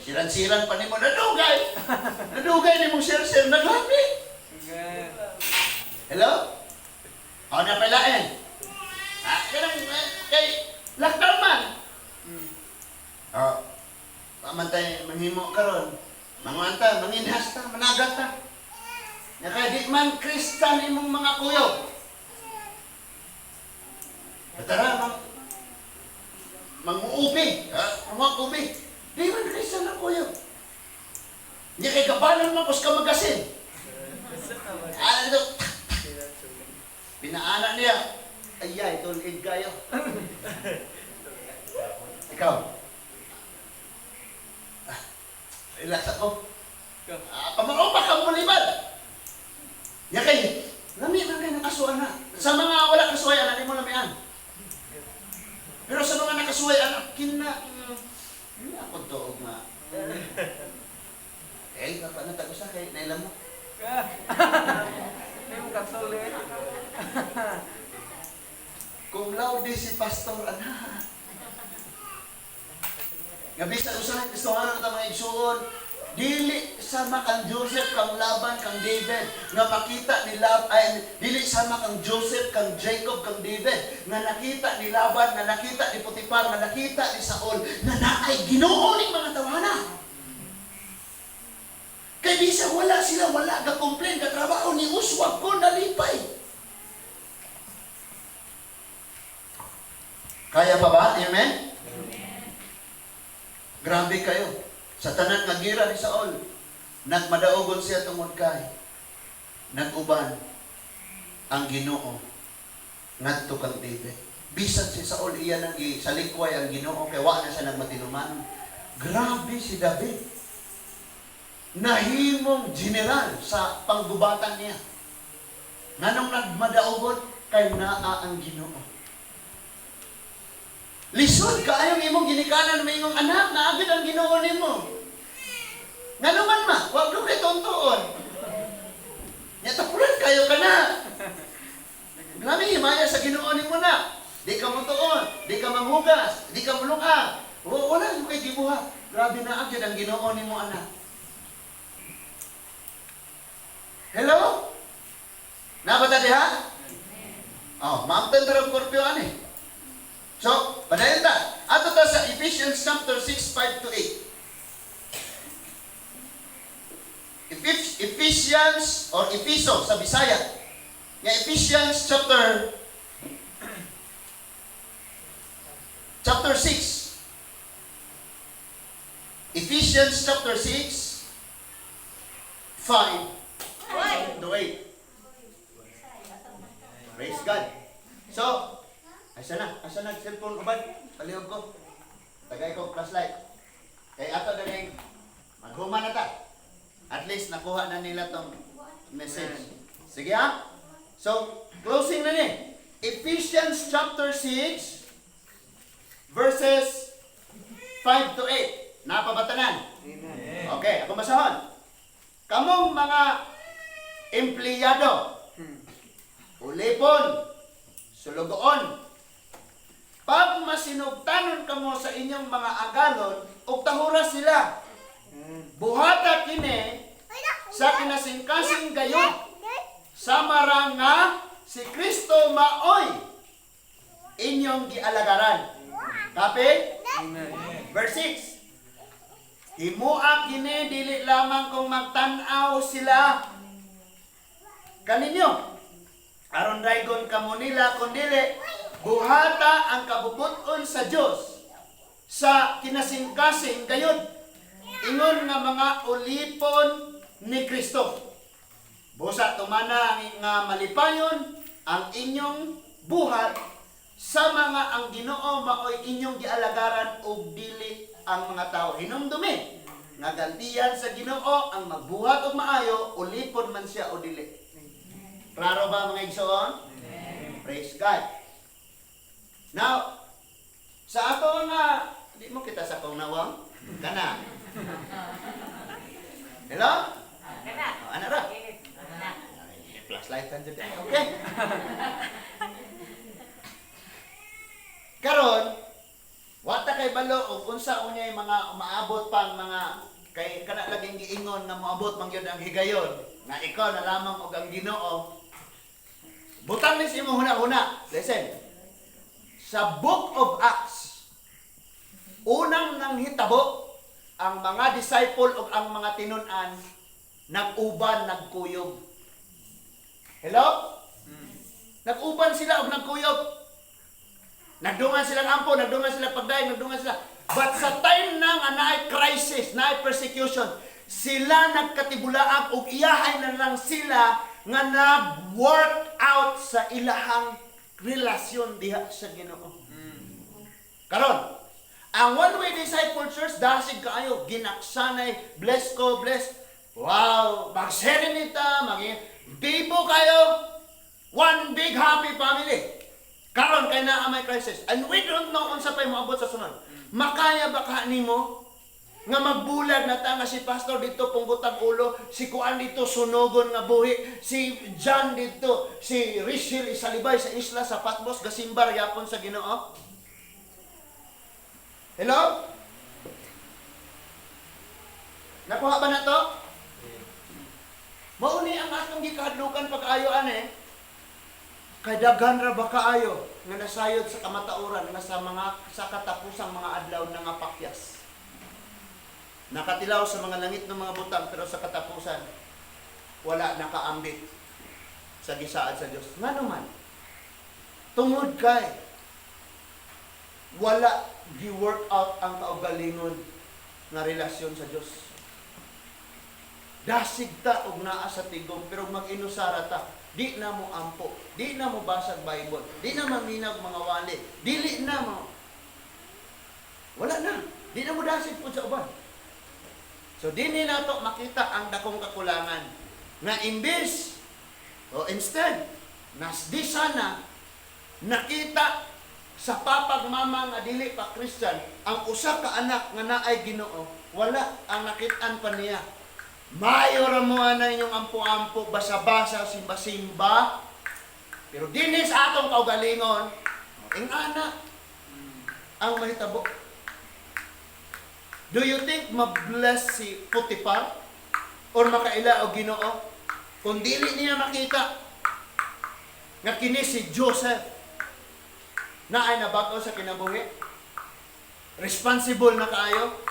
Speaker 3: Siran-siran pa ni mo, nadugay! Nadugay ni mo sir-sir, naglami! Hello? O, napalain. Kay, lockdown man. O, pamantay, manghimo karon. Mangwanta, manginhas ta, managat ta. Kaya di man Kristan imong mga kuyog. Tara, manguubi. ako be. Di man Christian ako yun. Niya kay kapanan mo, kus ka magasin. Ano? Pinaana niya. Ayay, tulid kayo. Ikaw. Relax ako. Pamangong pa kang mulibad. Niya kay, lami man kayo ng kasuan na. Sa mga wala kasuay, anak, di mo lamian. Pero sa mga nakasuay, anak, hindi ako toog nga. Eh, kapag natago sa kay, nailam mo.
Speaker 2: Hindi mo katuloy.
Speaker 3: Kung laude si pastor, anak. Ngabisa usahay, gusto nga na mga igsuon. Dili sama kang Joseph, kang Laban, kang David. Nga makita ni dili sama kang Joseph, kang Jacob, kang David. Nga nakita ni Laban, nga nakita ni Potiphar, nga nakita ni Saul, na naay Ginoo ning mga tawana. Kaya bisa sila wala ka-complain, katrabaho ni Uswag ko nalipay. Kaya pa ba? Amen? Grabe kayo. Sa tanan nga gira ni Saul, nagmadaogon siya tungod kay naguban ang Ginoo ngadto kang David. Bisan si Saul iya nang salikway ang Ginoo kay wa na siya nagmatinuman. Grabe si David. Nahimong general sa panggubatan niya. Nganong nagmadaogon kay naa ang Ginoo. Lisod ka ayong imong ginikanan ng imong anak, naagid ang Ginoo nimo. Nga naman wag do kay tontoon. Nya tapulan kayo ka na. Grabe himaya sa Ginoo nimo na. Di ka mutuon, di ka manghugas, di ka mulunga. Wala mo kay gibuhat. Grabe na agid ang Ginoo nimo anak. Hello? Nabata diha? Oh, maamtan tarong korpyo ani. So, padayon ta. Ato ta sa Ephesians chapter 6, 5 to 8. Ephesians or Episo sa Bisaya. Nga Ephesians chapter 6. Ephesians chapter 6, 5 to 8. Praise God. So, asa na cellphone ubad, palihog ko. Tagay ko flashlight. Kay ato daling maghuma na ta. At least nakuha na nila tong message. Sige ha? So, closing na ni. Ephesians chapter 6 verses 5 to 8. Napabatanan? Amen. Okay, ako masahon. Kamong mga empleyado, ulipon, sulugoon, pag masinugtanon kamo sa inyong mga agalon, ug tahura sila. Buhata kini sa kinasingkasing gayon. Sama nga si Kristo maoy inyong gialagaran. Kapi? Verse 6. Himua kini dili lamang kung magtan-aw sila kaninyo. Aron daygon kamo nila kundili buhata ang kabubuton sa Dios sa kinasingkasing gayon ingon nga mga ulipon ni Kristo. Busa tumana nga malipayon ang inyong buhat sa mga ang Ginoo maoy inyong gialagaran ug dili ang mga tao hinumdumi nga gantihan sa Ginoo ang magbuhat og maayo ulipon man siya o dili. Klaro ba mga igsoon? Praise God. Now, sa ato nga, di mo kita sa kong nawang? Kana. Hello?
Speaker 4: Kana.
Speaker 3: Ano ra? Flashlight kan dyan. Okay. Karon, wata kay balo o unsa unyay mga maabot pang mga kay kana laging giingon nga moabot man gyud ang higayon nga ikaw na lamang og ang Ginoo. Butang ni sa imong huna-huna. Listen. Sa Book of Acts, unang nanghitabo ang mga disciple o ang mga tinun-an nag-uban, nagkuyog. Hello? Nag-uban sila o nagkuyog. Nagdungan silang ampo, nagdungan silang pagdaing, nagdungan sila. But sa time na nga naay crisis, naay persecution, sila nagkatibulaag ug iyahay na lang sila nga nag-work out sa ilahang relasyon diha sa Ginoo. Karon, ang one-way disciple church, dasig kaayo, ginaksanay, bless ko, bless. Wow, mag-serenita, bibo kayo, one big happy family. Karon kay naa may crisis. And we don't know unsa pay moabot sa sunod. Makaya ba ka nimo nga magbulag na ta nga si pastor dito punggutang ulo, si Kuan dito sunogon nga buhi, si John dito, si Rachel isalibay sa isla sa Patmos gasimbar yapon sa Ginoo? Hello? Nakuha ba na to? Mauni ang atong gikahadlukan pag-ayo ani. Kay daghan ra ba kaayo nga nasayod sa kamatauran nga sa katapusang mga adlaw nga pakyas. Nakatilaw sa mga langit ng mga butang pero sa katapusan wala nakaambit sa gisaad sa Dios. Ngano man? Tungod kay wala gi-work out ang kaugalingon nga relasyon sa Dios. Dasig ta og naa sa tigom pero mag-inusara ta. Di na mo ampo, di na mo basag Bible, di na maminag mga wali, dili na mo. Wala na. Di na mo dasig po sa uban. So dinhi nato makita ang dakong kakulangan nga imbis o instead nas di sana nakita sa papagmama nga dili pa Christian ang usa ka anak nga naay Ginoo, wala ang nakit-an pa niya. Mayo ra mo ana inyong ampo-ampo, basa-basa, simba-simba. Pero dinhi sa atong kaugalingon, ing ana ang mahitabo. Do you think mabless si Potiphar or makaila og Ginoo kung dili niya makita nga kini si Joseph na ay nabag-o sa kinabuhi? Responsible na kaayo?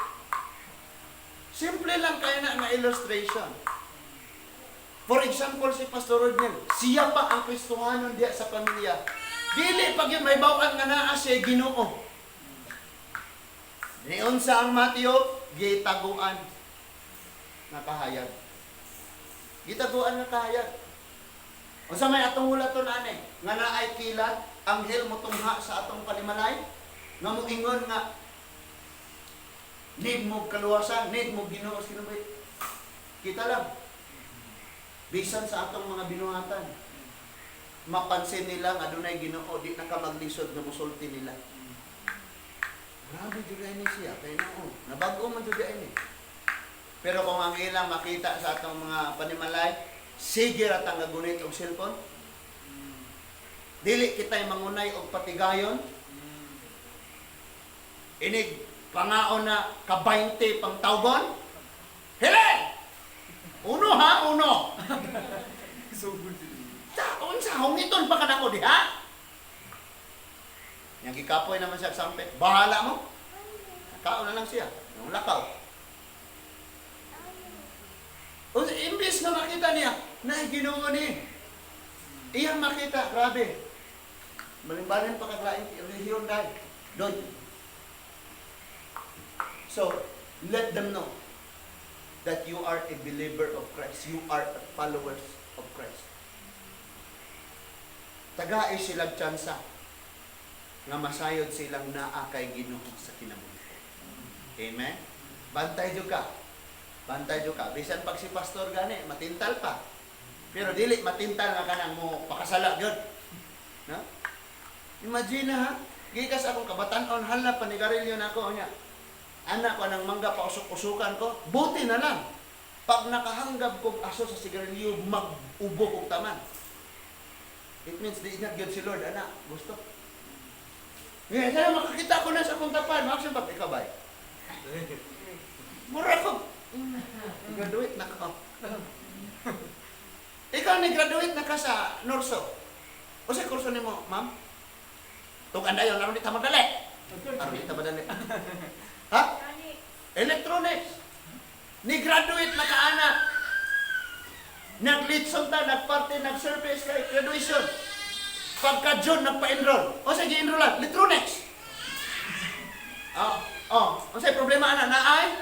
Speaker 3: Simple lang kayo na illustration. For example, si Pastor Rodnel, siya pa ang Kristohanon diya sa pamilya. Dili pag yun may bawaan nga naa siya Ginoo. Niyon sa ang Mateo, gitaguan na kahayag. Gitaguan na kahayag. O sa may atong hulaton ane, nga naay kilat, anghel mo tungha sa atong panimalay, nga mo ingon nga, need mo kaluwasan, need mo Ginoo sinubay. Kita lang. Bisan sa atong mga binuhatan, mapansin nila nga adunay Ginoo, di na ka maglisod nga musulti nila. Grabe jud ni siya kay nao. Nabag-o man jud ini. Pero kung ang ilang makita sa atong mga panimalay, sige ra tang nagunit og cellphone. Dili kitay mangunay og patigayon. Inig pangaon na ka-20 pang tawgon. Helen! Uno ha, uno.
Speaker 2: So good.
Speaker 3: Unsa hungiton pa kanako diha? Yang gikapoy naman siya sampit. Bahala mo. Kaon na lang siya. Yung lakaw. O imbis na makita niya, na Ginoo ni. Iyang makita, grabe. Malimbanin pa kaglaing relihiyon dahil. Doon. So, let them know that you are a believer of Christ. You are followers of Christ. Tagaay silang tsansa nga masayod silang naa kay Ginoo sa kinabuhi. Amen? Bantay jud ka. Bantay jud ka. Bisan pag si pastor gani, matintal pa. Pero dili matintal nga kanang mo pakasala jud. No? Imagine ha, gikas akong kabatan-on hala panigarilyo nako nya. Anak ko ng mangga pa usok-usukan ko, buti na lang. Pag nakahanggab kog aso sa sigarilyo, mag-ubo kog taman. It means di ingat gyud si Lord, anak. Gusto. Ngayon, sana makakita ko na sa akong tapan. Maksyon pa, ikaw ba? Mura ko. Graduate na ka. Ikaw ni-graduate na ka sa Norso. O sa kurso ni mo, ma'am? Tugan na yun, naroon di ta madali. Naroon di ta madali. Ha? Electronics. Ni-graduate na ka, anak. Nag-litson ta, nag-party, nag-service kay graduation. Pagka June, nagpa-enroll. O sige, enrollan. Electronics. Oh, unsay problema ana naay?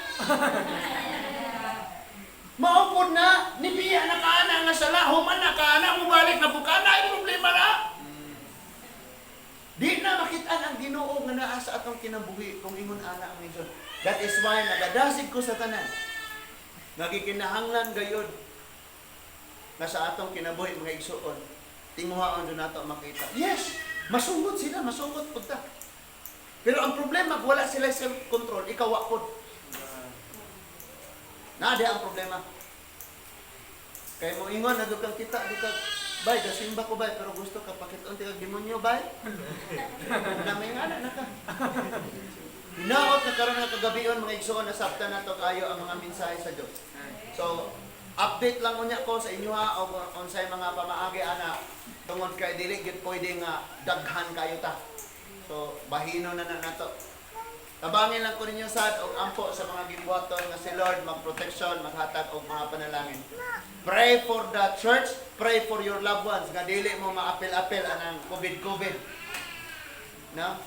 Speaker 3: Maupod na, nibiya na kaana nga sala, human na kaana, mubalik na bukana, ay problema na. Di na makitaan ang Ginoo nga naa sa atong kinabuhi kung ingon ana ang Ginoo. That is why nagadasig ko sa tanan. Nagikinahanglan gayud na sa atong kinabuhi mga igsuon. Tinguhaon do nato makita. Yes, masugod sila, masugod pud ta. Pero ang problema, wala sila self-control, ikaw wa pod. Nade ang problema. Kaya mo ingon na dukang kita, dukang, bay, gasimba ko bay, pero gusto ka pakiton ti kag demonyo bay. Namay nga na ka. Hinaot na karon nga kagabion mga igsoon na sabta na to kayo ang mga mensahe sa Dios. So, update lang unya ko sa inyo ha o unsay mga pamaagi ana tungod kay dili gid pwede nga daghan kayo ta. So, bahino na nato. Tabangin lang ko ninyo sad og ampo sa mga gibuhaton nga si Lord magproteksyon, maghatag og mga panalangin. Pray for the church, pray for your loved ones nga dili mo maapil-apil anang COVID. No?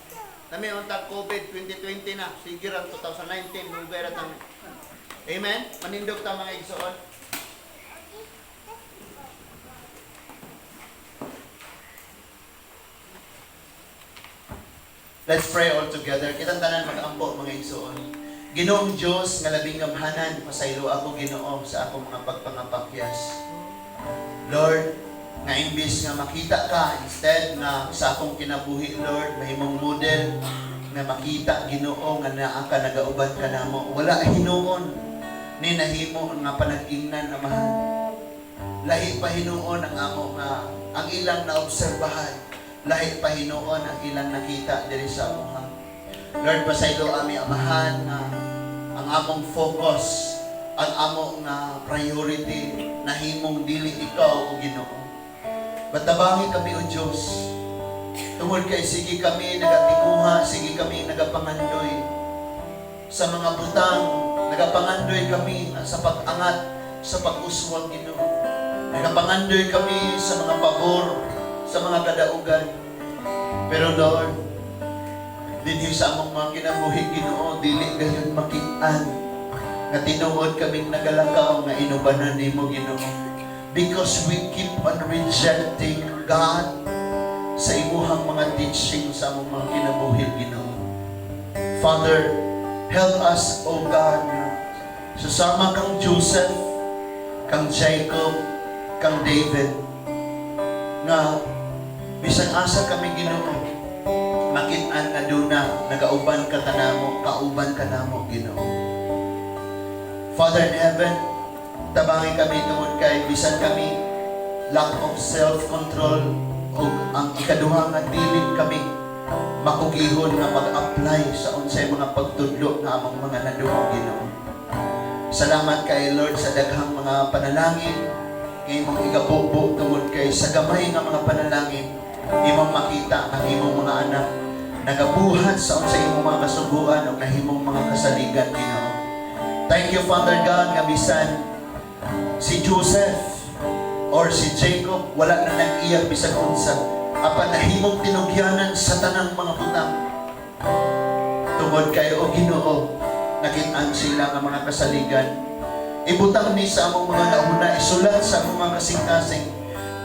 Speaker 3: Nami untag COVID 2020 na, sige ra 2019 mubera tang. Amen. Manindog ta mga igsoon.
Speaker 1: Let's pray all together. Kitang tanan mag-ampo mga igsoon. Ginoong Diyos nga labing gamhanan, pasaylo ako Ginoo sa akong mga pagpangapakyas. Lord, nga imbis nga makita ka, instead nga sa akong kinabuhi, Lord, mahimong model nga makita Ginoo nga naa ka nagauban ka namo. Wala hinuon ni nahimo nga panag-ingnan amahan. Lahi pa hinuon ang amo nga ang ilang naobserbahan. Lahi pa hinuon ang ilang nakita diri sa amuha. Lord, pasaylo ami amahan na ang among focus, ang among nga priority nahimong dili ikaw o Ginoo. Batabangi kami o Diyos. Tungod kay sige kami nagatinguha, sige kami nagapangandoy sa mga butang, nagapangandoy kami sa pag-angat, sa pag-uswag Ginoo. Nagapangandoy kami sa mga pabor, sa mga kadaugan. Pero Lord, dinhi sa among mga kinabuhi Ginoo, dili gayon makit-an nga tinuod kaming nagalakaw nga inubanan nimo Ginoo. Because we keep on rejecting God sa imuhang mga teaching sa among mga kinabuhi Ginoo. Father, help us, O God, susama kang Joseph, kang Jacob, kang David, nga bisan asa kami Ginoo, makit-an nga duna nagauban ka kanamo, kauban ka namo Ginoo. Father in heaven, tabangi kami tungod kay bisan kami lack of self-control o ang ikaduha nga dili kami makugihon nga mag-apply sa unsay mga pagtudlo nga among mga naduong Ginoo. Salamat kay Lord sa daghang mga panalangin nga imong igabubo tungod kay sa gamay nga mga panalangin imong makita ang imong mga anak nagabuhat sa unsay imong mga kasuguan o nahimong mga kasaligan Ginoo. Thank you Father God nga bisan si Joseph or si Jacob wala na nag-iyag bisan unsa apan nahimong tinugyanan sa tanang mga butang tungod kay o Ginoo nakit-an sila nga mga kasaligan. Ibutang ni sa among mga nauna isulat sa among mga kasing-kasing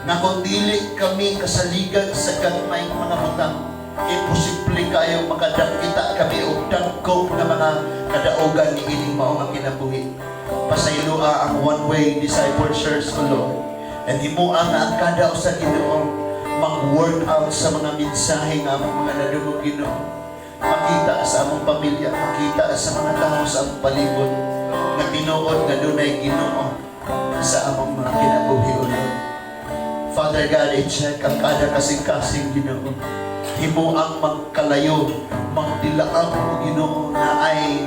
Speaker 1: na kung dili kami kasaligan sa gagmayng mga butang, imposible kayo makadakita kami o dagkog na mga kadaugan ni ining mao nga kinabuhi. Pasayloa ang one-way disciple church o Lord. And himuha nga ang kada usa Ginoo mag-work out sa mga mensahe nga among mga nadungog Ginoo. Makita sa among pamilya, makita sa mga tao sa among palibot na tinuod nga dunay Ginoo sa among mga kinabuhi o Lord. Father God, i-check ang kada kasing-kasing Ginoo. Himo ang magkalayo, magdilaang o Ginoo na ay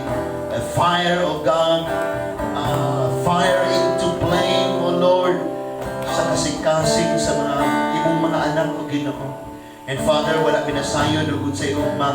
Speaker 1: fire o God, fire into flame o Lord sa kasing-kasing sa mga imong mga anak o Ginoo. And Father, wala pinasayon o sa ugma.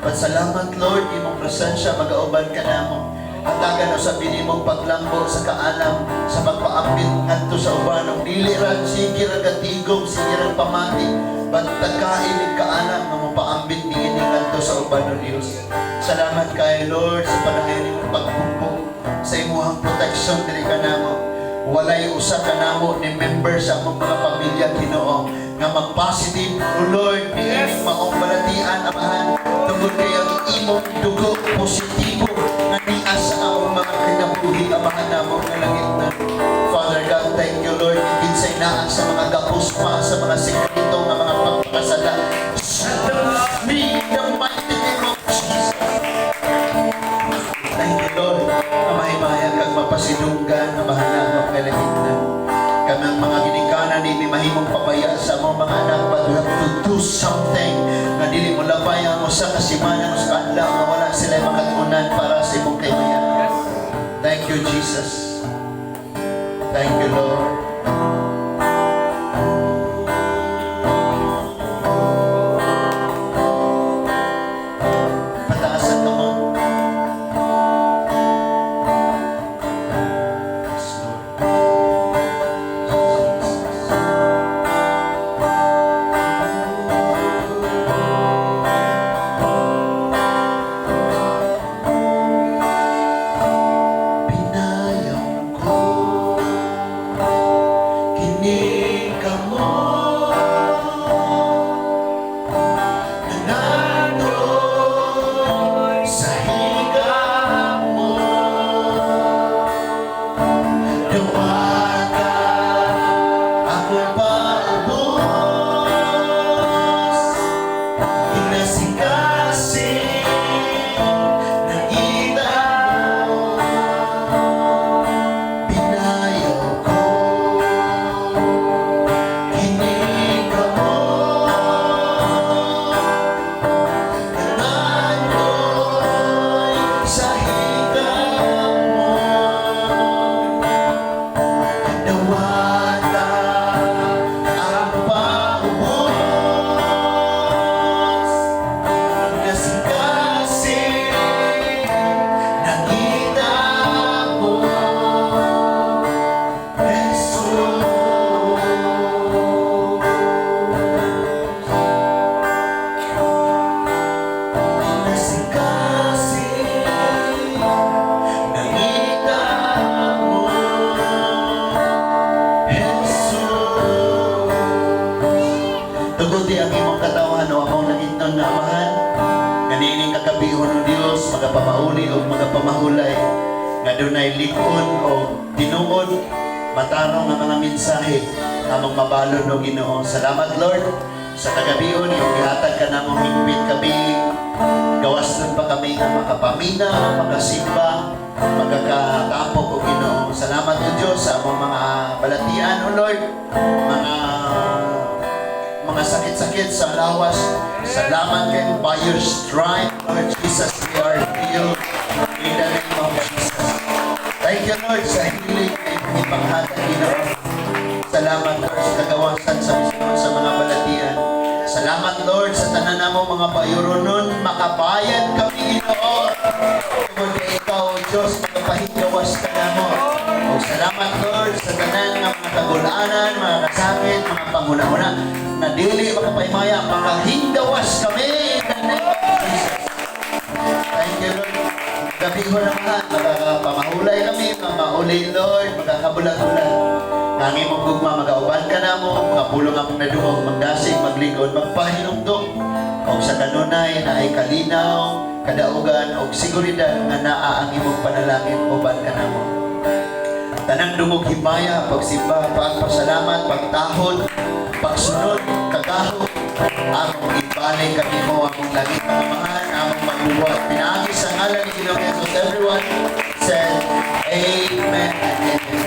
Speaker 1: Salamat Lord, imong presensya mag-auban ka namo. Hatagan o sa pinimong paglambo sa kaalam, sa pagpaambit ngadto sa ubanong dili ra sige ra gatigom, sige ra pamati, but tagkain kaalam nga mapaambit ni ini ngadto kadto sa uban o Dios. Salamat kay Lord sa panahin imong pagpugpo sa imuhang protection diri kanamo. Walay usa ka namo ni member sa among mga pamilya Ginoo nga mag-positive o Lord ni maong balatian amahan tungod kay ang imong dugo positibo nga niya sa among mga kinabuhi amahan namo nga langit na. Father God, thank you Lord kinsay naan sa mga gapos pa sa mga sekreto nga mga pagpakasala. Me the mighty name of Jesus. Thank you Lord na mahimayan kag mapasidunggan amahan namo nga langit na. Kanang mga ginikanan ni mahimong pabaya sa mga anak, but we have to do something na dili mo labayan mo sa kasimanan sa adlaw na wala sila makatunan para sa imong kaymayan. Thank you Jesus. Thank you Lord. Pataasan ka mo. Yes Lord. Pinayaw ko kining kamo nandoy sa higa mo. Dawaga akong paubos, inasikasin ng ita mo. Pinayaw ko kining kamo nandoy sa higa mo. Nawala ang paubos, nasikasin ng ita mo, Jesus. Nasikasin ng ita mo, Jesus. Tugod di ang imong katawan o among nangitnon na amahan, ganining kakabihon ng Dios, magapamauli o magapamahulay, nga dunay likon o tinuod, matanong nga mga mensahe, among mabalon o Ginoo. Salamat Lord, sa kagabihon, yung gihatag ka namong hingpit kami, gawas nun pa kami nga makapamina, makasimba, magkakatapok o Ginoo. Salamat o Diyos sa among mga balatian o Lord, mga sakit-sakit sa lawas. Salamat kayo by your stripe, Lord Jesus, we are healed in the name of Jesus. Thank you Lord sa hiling na ipanghatag Ginoo. Salamat Lord sa kagawasan sa mismo sa mga balatian. Salamat Lord sa tanan namo mga bayuronon, makabayad kami Ginoo. Tungod kay ikaw o Diyos, magapahigawas ka namo. O salamat Lord sa tanan nga mga kagulanan, mga kasakit, mga panghuna-huna, na dili makapaymaya, makahindawas kami in the name of Jesus. Thank you Lord. Gabi ko naman, magkakapamahulay kami, mamauli Lord, magkakabulat-bulat. Kami mong gugma, mag-auban ka na mo, mga pulong among naduong, magdasig, maglikod, magpahinumdok. O sa kanunay na ay kalinaw, kadaugan, o seguridad nga naa ang imong panalangin, uban ka na mo. Tanang dumog himaya, pagsimba, pagpasalamat, pagtahod, pagsunod, kagahod, among ibalay kami mo, among langit pamamahan, among magbubuhat. Pinaagis sa ngalan ni Ginoo Jesus. Everyone said, Amen and Amen.